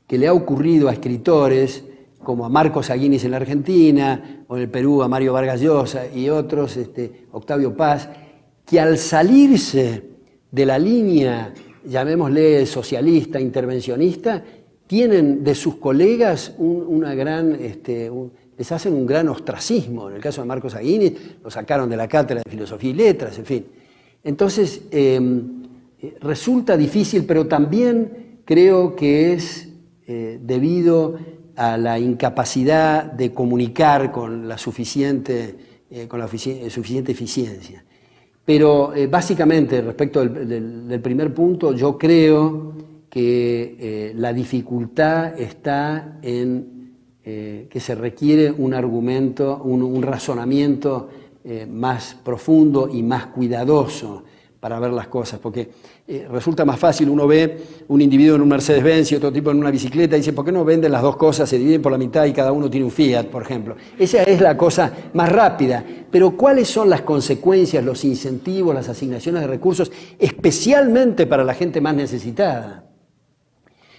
que le ha ocurrido a escritores como a Marcos Aguinis en la Argentina, o en el Perú a Mario Vargas Llosa y otros, Octavio Paz, que al salirse de la línea, llamémosle socialista, intervencionista, tienen de sus colegas les hacen un gran ostracismo. En el caso de Marcos Aguinis, lo sacaron de la cátedra de Filosofía y Letras, en fin. Entonces, resulta difícil, pero también creo que es debido a la incapacidad de comunicar con la suficiente eficiencia. Pero básicamente, respecto del primer punto, yo creo que la dificultad está en que se requiere un argumento, un razonamiento más profundo y más cuidadoso para ver las cosas, porque resulta más fácil, uno ve un individuo en un Mercedes-Benz y otro tipo en una bicicleta y dice, ¿por qué no venden las dos cosas, se dividen por la mitad y cada uno tiene un Fiat, por ejemplo? Esa es la cosa más rápida, pero ¿cuáles son las consecuencias, los incentivos, las asignaciones de recursos, especialmente para la gente más necesitada?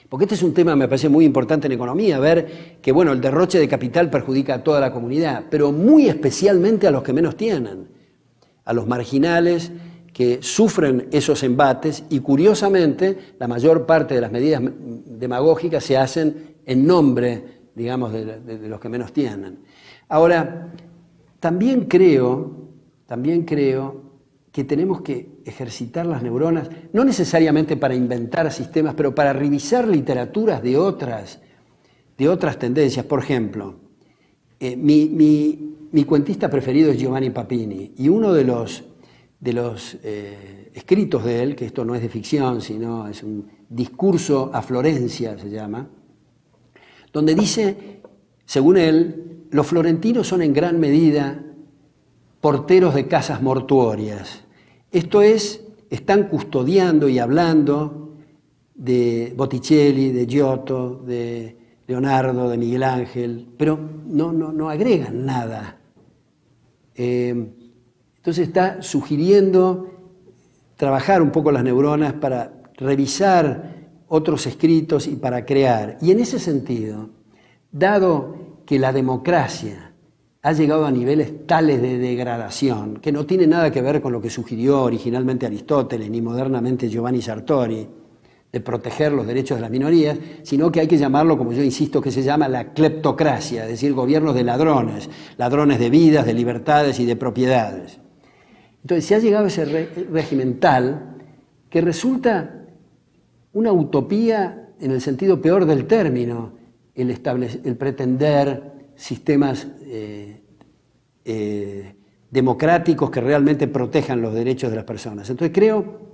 Porque este es un tema, me parece muy importante en economía, ver que, bueno, el derroche de capital perjudica a toda la comunidad, pero muy especialmente a los que menos tienen, a los marginales que sufren esos embates y, curiosamente, la mayor parte de las medidas demagógicas se hacen en nombre, digamos, de los que menos tienen. Ahora, también creo que tenemos que ejercitar las neuronas, no necesariamente para inventar sistemas, pero para revisar literaturas de otras tendencias. Por ejemplo, mi cuentista preferido es Giovanni Papini, y uno de los escritos de él, que esto no es de ficción, sino es un discurso a Florencia, se llama, donde dice, según él, los florentinos son en gran medida porteros de casas mortuorias. Esto es, están custodiando y hablando de Botticelli, de Giotto, de Leonardo, de Miguel Ángel, pero no agregan nada. Entonces está sugiriendo trabajar un poco las neuronas para revisar otros escritos y para crear. Y en ese sentido, dado que la democracia ha llegado a niveles tales de degradación, que no tiene nada que ver con lo que sugirió originalmente Aristóteles, ni modernamente Giovanni Sartori, de proteger los derechos de las minorías, sino que hay que llamarlo, como yo insisto, que se llama la cleptocracia, es decir, gobiernos de ladrones, ladrones de vidas, de libertades y de propiedades. Entonces se ha llegado a ese régimen tal que resulta una utopía en el sentido peor del término, el pretender sistemas democráticos que realmente protejan los derechos de las personas. Entonces creo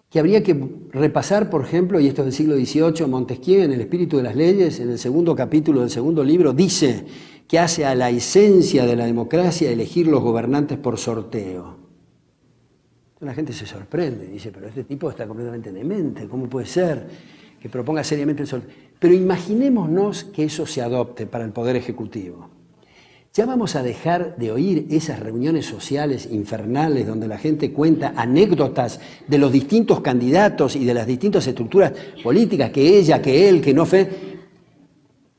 que habría que repasar, por ejemplo, y esto es del siglo XVIII, Montesquieu en El espíritu de las leyes, en el segundo capítulo del segundo libro, dice que hace a la esencia de la democracia elegir los gobernantes por sorteo. Entonces la gente se sorprende, dice, pero este tipo está completamente demente, ¿cómo puede ser que proponga seriamente el sorteo? Pero imaginémonos que eso se adopte para el Poder Ejecutivo. Ya vamos a dejar de oír esas reuniones sociales infernales donde la gente cuenta anécdotas de los distintos candidatos y de las distintas estructuras políticas, que ella, que él, que no fue.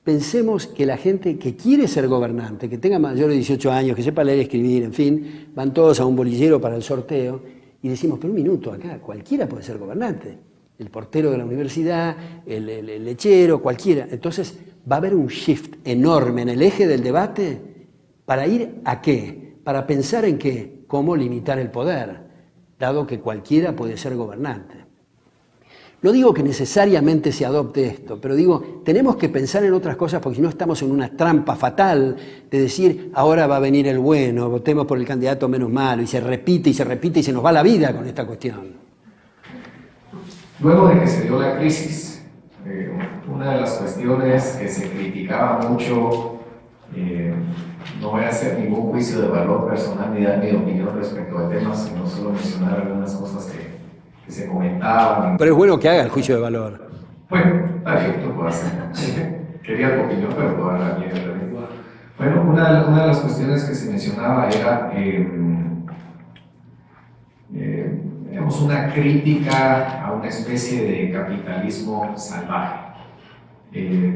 Pensemos que la gente que quiere ser gobernante, que tenga mayor de 18 años, que sepa leer y escribir, en fin, van todos a un bolillero para el sorteo y decimos, pero un minuto, acá cualquiera puede ser gobernante. El portero de la universidad, el lechero, cualquiera. Entonces va a haber un shift enorme en el eje del debate. ¿Para ir a qué? Para pensar en qué, cómo limitar el poder, dado que cualquiera puede ser gobernante. No digo que necesariamente se adopte esto, pero digo, tenemos que pensar en otras cosas porque si no estamos en una trampa fatal de decir, ahora va a venir el bueno, votemos por el candidato menos malo, y se repite y se repite y se nos va la vida con esta cuestión. Luego de que se dio la crisis, una de las cuestiones que se criticaba mucho, no voy a hacer ningún juicio de valor personal ni dar mi opinión respecto al tema, sino solo mencionar algunas cosas que se comentaban. Pero es bueno que haga el juicio de valor. Bueno, está bien, lo puedo hacer. Quería tu opinión, pero puedo dar la mía también. Bueno, una de las cuestiones que se mencionaba era digamos, una crítica a una especie de capitalismo salvaje.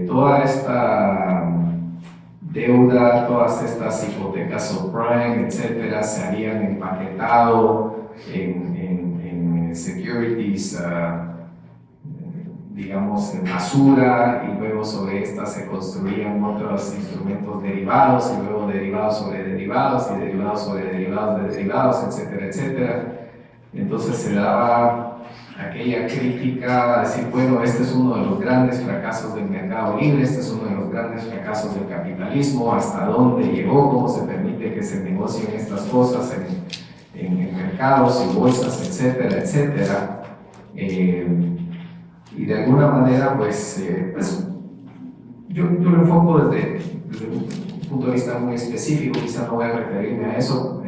Toda esta deuda, todas estas hipotecas subprime, etcétera, se habían empaquetado en securities, digamos, en basura, y luego sobre estas se construían otros instrumentos derivados, y luego derivados sobre derivados, y derivados sobre derivados de derivados, etcétera, etcétera. Entonces se daba aquella crítica a decir, bueno, este es uno de los grandes fracasos del mercado libre, este es uno de los grandes fracasos del capitalismo, hasta dónde llegó, cómo se permite que se negocien estas cosas en mercados y bolsas, etcétera, etcétera. Y de alguna manera, pues yo lo enfoco desde un punto de vista muy específico, quizá no voy a referirme a eso,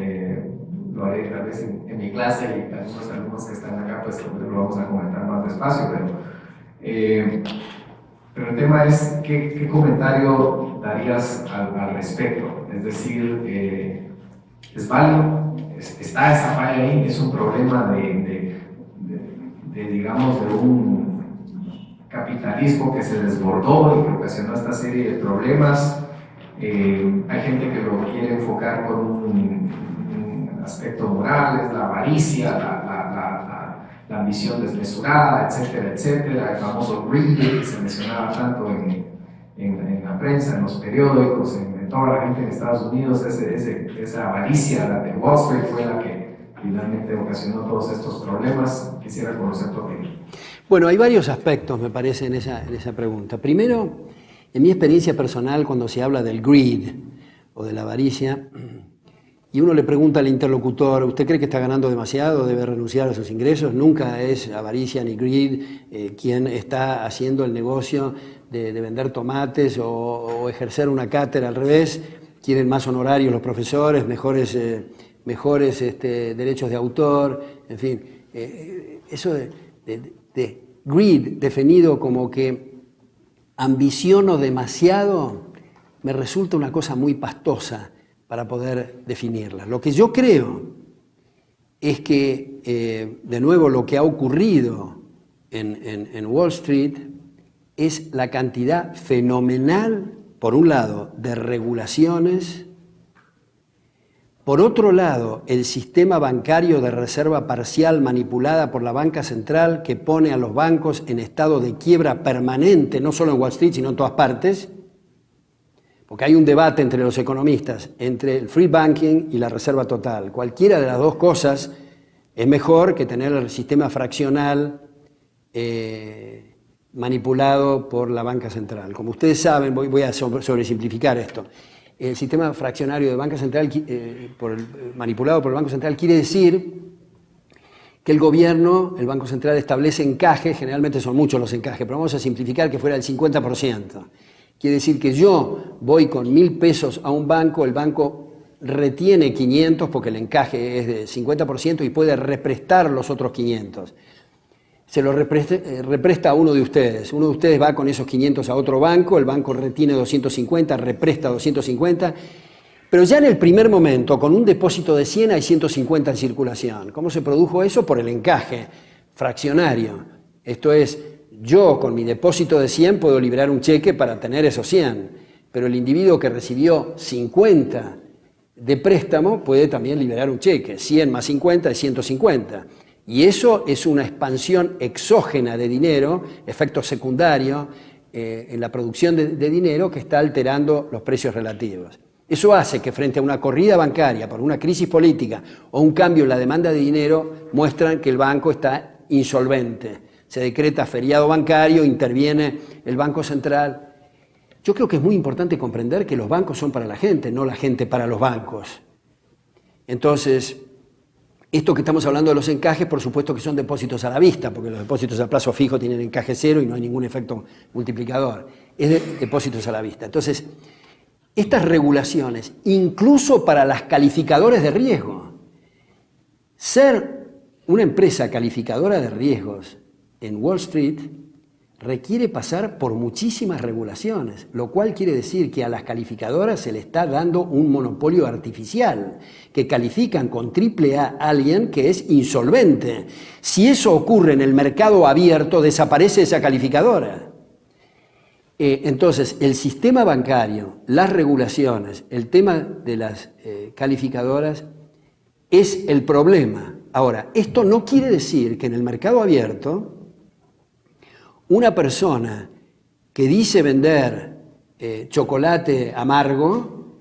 lo haré tal vez en mi clase y algunos alumnos que están acá, pues lo vamos a comentar más despacio, pero el tema es, ¿qué comentario darías al respecto? Es decir, ¿es válido? ¿Está esa falla ahí? ¿Es un problema digamos, de un capitalismo que se desbordó y que ocasionó esta serie de problemas? Hay gente que lo quiere enfocar con un aspecto moral, es la avaricia, la ambición desmesurada, etcétera, etcétera, el famoso greed que se mencionaba tanto en la prensa, en los periódicos, en toda la gente en Estados Unidos. Esa avaricia, la de Wall Street, fue la que finalmente ocasionó todos estos problemas. Quisiera conocer tu opinión. Bueno, hay varios aspectos, me parece, en esa pregunta. Primero, en mi experiencia personal, cuando se habla del greed o de la avaricia, y uno le pregunta al interlocutor, ¿usted cree que está ganando demasiado? ¿Debe renunciar a sus ingresos? Nunca es avaricia ni greed quien está haciendo el negocio de vender tomates o ejercer una cátedra. Al revés, quieren más honorarios los profesores, mejores derechos de autor, en fin. Eso de greed definido como que ambiciono demasiado me resulta una cosa muy pastosa para poder definirla. Lo que yo creo es que, de nuevo, lo que ha ocurrido en Wall Street es la cantidad fenomenal, por un lado, de regulaciones, por otro lado, el sistema bancario de reserva parcial manipulada por la banca central que pone a los bancos en estado de quiebra permanente, no solo en Wall Street, sino en todas partes, porque hay un debate entre los economistas, entre el free banking y la reserva total. Cualquiera de las dos cosas es mejor que tener el sistema fraccional manipulado por la banca central. Como ustedes saben, voy a sobresimplificar esto. El sistema fraccionario de banca central manipulado por el Banco Central quiere decir que el gobierno, el Banco Central, establece encajes, generalmente son muchos los encajes, pero vamos a simplificar que fuera el 50%. Quiere decir que yo voy con 1.000 pesos a un banco, el banco retiene 500 porque el encaje es de 50% y puede represtar los otros 500. Se lo represta a uno de ustedes. Uno de ustedes va con esos 500 a otro banco, el banco retiene 250, represta 250, pero ya en el primer momento, con un depósito de 100 hay 150 en circulación. ¿Cómo se produjo eso? Por el encaje fraccionario. Esto es, yo con mi depósito de 100 puedo liberar un cheque para tener esos 100, pero el individuo que recibió 50 de préstamo puede también liberar un cheque. 100 más 50 es 150. Y eso es una expansión exógena de dinero, efecto secundario en la producción de dinero que está alterando los precios relativos. Eso hace que frente a una corrida bancaria por una crisis política o un cambio en la demanda de dinero, muestran que el banco está insolvente. Se decreta feriado bancario, interviene el Banco Central. Yo creo que es muy importante comprender que los bancos son para la gente, no la gente para los bancos. Entonces, esto que estamos hablando de los encajes, por supuesto que son depósitos a la vista, porque los depósitos a plazo fijo tienen encaje cero y no hay ningún efecto multiplicador. Es de depósitos a la vista. Entonces, estas regulaciones, incluso para las calificadoras de riesgo, ser una empresa calificadora de riesgos en Wall Street requiere pasar por muchísimas regulaciones, lo cual quiere decir que a las calificadoras se le está dando un monopolio artificial, que califican con AAA a alguien que es insolvente. Si eso ocurre en el mercado abierto, desaparece esa calificadora. Entonces, el sistema bancario, las regulaciones, el tema de las calificadoras es el problema. Ahora, esto no quiere decir que en el mercado abierto una persona que dice vender chocolate amargo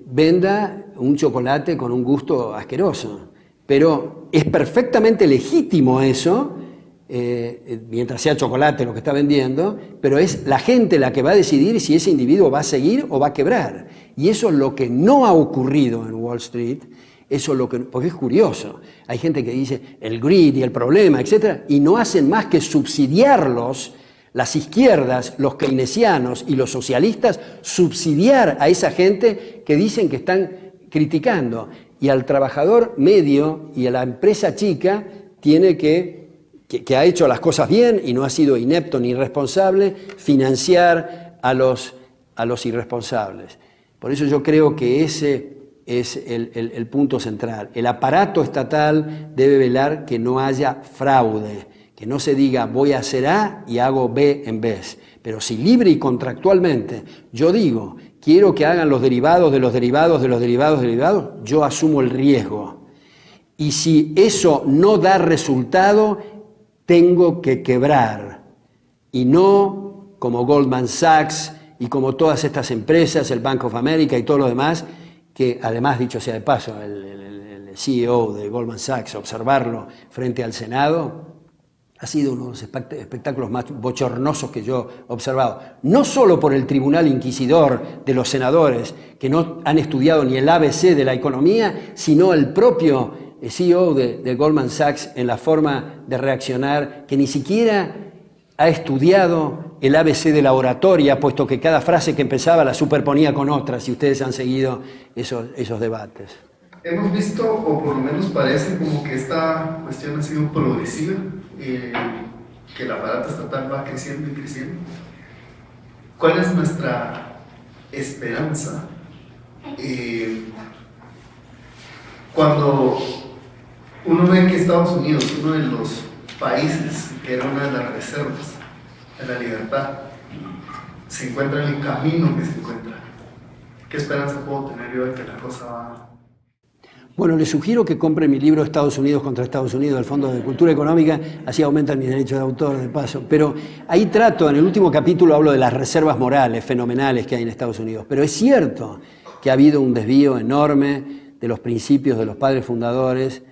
venda un chocolate con un gusto asqueroso. Pero es perfectamente legítimo eso, mientras sea chocolate lo que está vendiendo, pero es la gente la que va a decidir si ese individuo va a seguir o va a quebrar. Y eso es lo que no ha ocurrido en Wall Street, Eso porque es curioso. Hay gente que dice el greed y el problema, etc. Y no hacen más que subsidiarlos, las izquierdas, los keynesianos y los socialistas, subsidiar a esa gente que dicen que están criticando. Y al trabajador medio y a la empresa chica tiene que ha hecho las cosas bien y no ha sido inepto ni irresponsable, financiar a los irresponsables. Por eso yo creo que ese es el punto central. El aparato estatal debe velar que no haya fraude, que no se diga voy a hacer A y hago B en vez. Pero si libre y contractualmente yo digo quiero que hagan los derivados de los derivados de los derivados de derivados, yo asumo el riesgo. Y si eso no da resultado, tengo que quebrar. Y no como Goldman Sachs y como todas estas empresas, el Bank of America y todo lo demás, que además, dicho sea de paso, el CEO de Goldman Sachs, observarlo frente al Senado, ha sido uno de los espectáculos más bochornosos que yo he observado. No solo por el tribunal inquisidor de los senadores, que no han estudiado ni el ABC de la economía, sino el propio CEO de Goldman Sachs en la forma de reaccionar, que ni siquiera ha estudiado el ABC de la oratoria, puesto que cada frase que empezaba la superponía con otras, y ustedes han seguido esos debates. Hemos visto, o por lo menos parece como que esta cuestión ha sido progresiva, que el aparato estatal va creciendo y creciendo. ¿Cuál es nuestra esperanza cuando uno ve que Estados Unidos, uno de los países que era una de las reservas de la libertad, se encuentra en el camino que se encuentra? ¿Qué esperanza puedo tener yo de que la cosa va? Bueno, les sugiero que compren mi libro Estados Unidos contra Estados Unidos, del Fondo de Cultura Económica, así aumentan mis derechos de autor, de paso. Pero ahí trato, en el último capítulo hablo de las reservas morales fenomenales que hay en Estados Unidos. Pero es cierto que ha habido un desvío enorme de los principios de los padres fundadores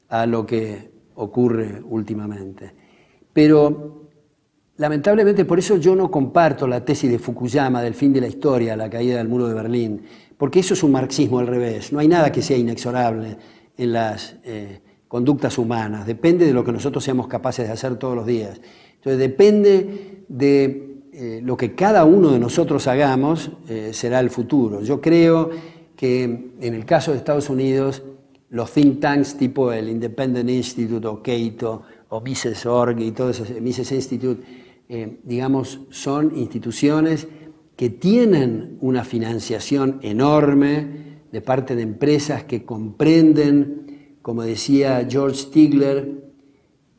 a lo que ocurre últimamente. Pero lamentablemente por eso yo no comparto la tesis de Fukuyama del fin de la historia, la caída del muro de Berlín, porque eso es un marxismo al revés. No hay nada que sea inexorable en las conductas humanas. Depende de lo que nosotros seamos capaces de hacer todos los días. Entonces depende de lo que cada uno de nosotros hagamos, será el futuro. Yo creo que en el caso de Estados Unidos, los think tanks tipo el Independent Institute o Cato o Mises.org y todo eso, Mises Institute, digamos, son instituciones que tienen una financiación enorme de parte de empresas que comprenden, como decía George Stigler,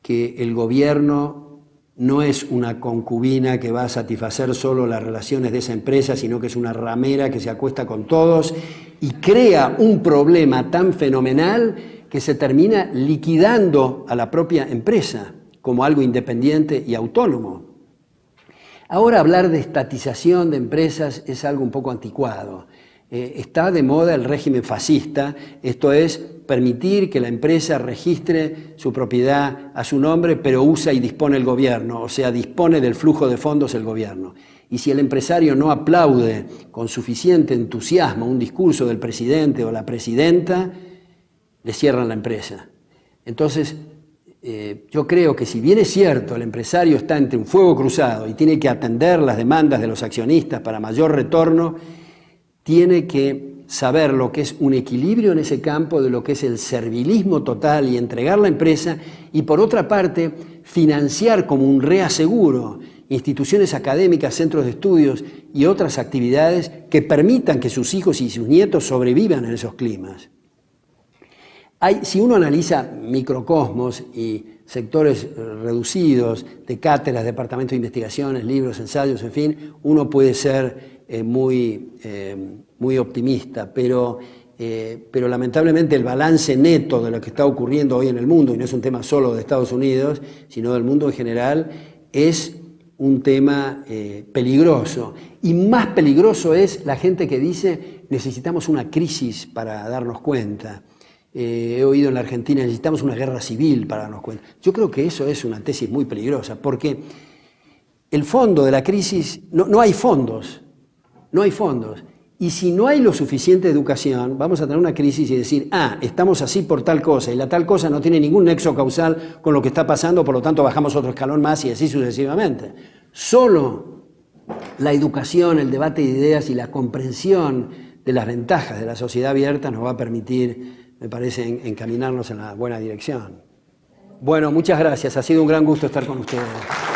que el gobierno no es una concubina que va a satisfacer solo las relaciones de esa empresa, sino que es una ramera que se acuesta con todos y crea un problema tan fenomenal que se termina liquidando a la propia empresa como algo independiente y autónomo. Ahora hablar de estatización de empresas es algo un poco anticuado. Está de moda el régimen fascista, esto es permitir que la empresa registre su propiedad a su nombre, pero usa y dispone el gobierno, o sea, dispone del flujo de fondos el gobierno. Y si el empresario no aplaude con suficiente entusiasmo un discurso del presidente o la presidenta, le cierran la empresa. Entonces, yo creo que si bien es cierto, el empresario está entre un fuego cruzado y tiene que atender las demandas de los accionistas para mayor retorno, tiene que saber lo que es un equilibrio en ese campo de lo que es el servilismo total y entregar la empresa, y por otra parte, financiar como un reaseguro instituciones académicas, centros de estudios y otras actividades que permitan que sus hijos y sus nietos sobrevivan en esos climas. Si uno analiza microcosmos y sectores reducidos de cátedras, departamentos de investigaciones, libros, ensayos, en fin, uno puede ser muy optimista, pero lamentablemente el balance neto de lo que está ocurriendo hoy en el mundo, y no es un tema solo de Estados Unidos, sino del mundo en general, es un tema peligroso. Y más peligroso es la gente que dice necesitamos una crisis para darnos cuenta. He oído en la Argentina, necesitamos una guerra civil para darnos cuenta. Yo creo que eso es una tesis muy peligrosa, porque el fondo de la crisis, no hay fondos, Y si no hay lo suficiente educación, vamos a tener una crisis y decir, estamos así por tal cosa, y la tal cosa no tiene ningún nexo causal con lo que está pasando, por lo tanto bajamos otro escalón más y así sucesivamente. Solo la educación, el debate de ideas y la comprensión de las ventajas de la sociedad abierta nos va a permitir, me parece, encaminarnos en la buena dirección. Bueno, muchas gracias. Ha sido un gran gusto estar con ustedes.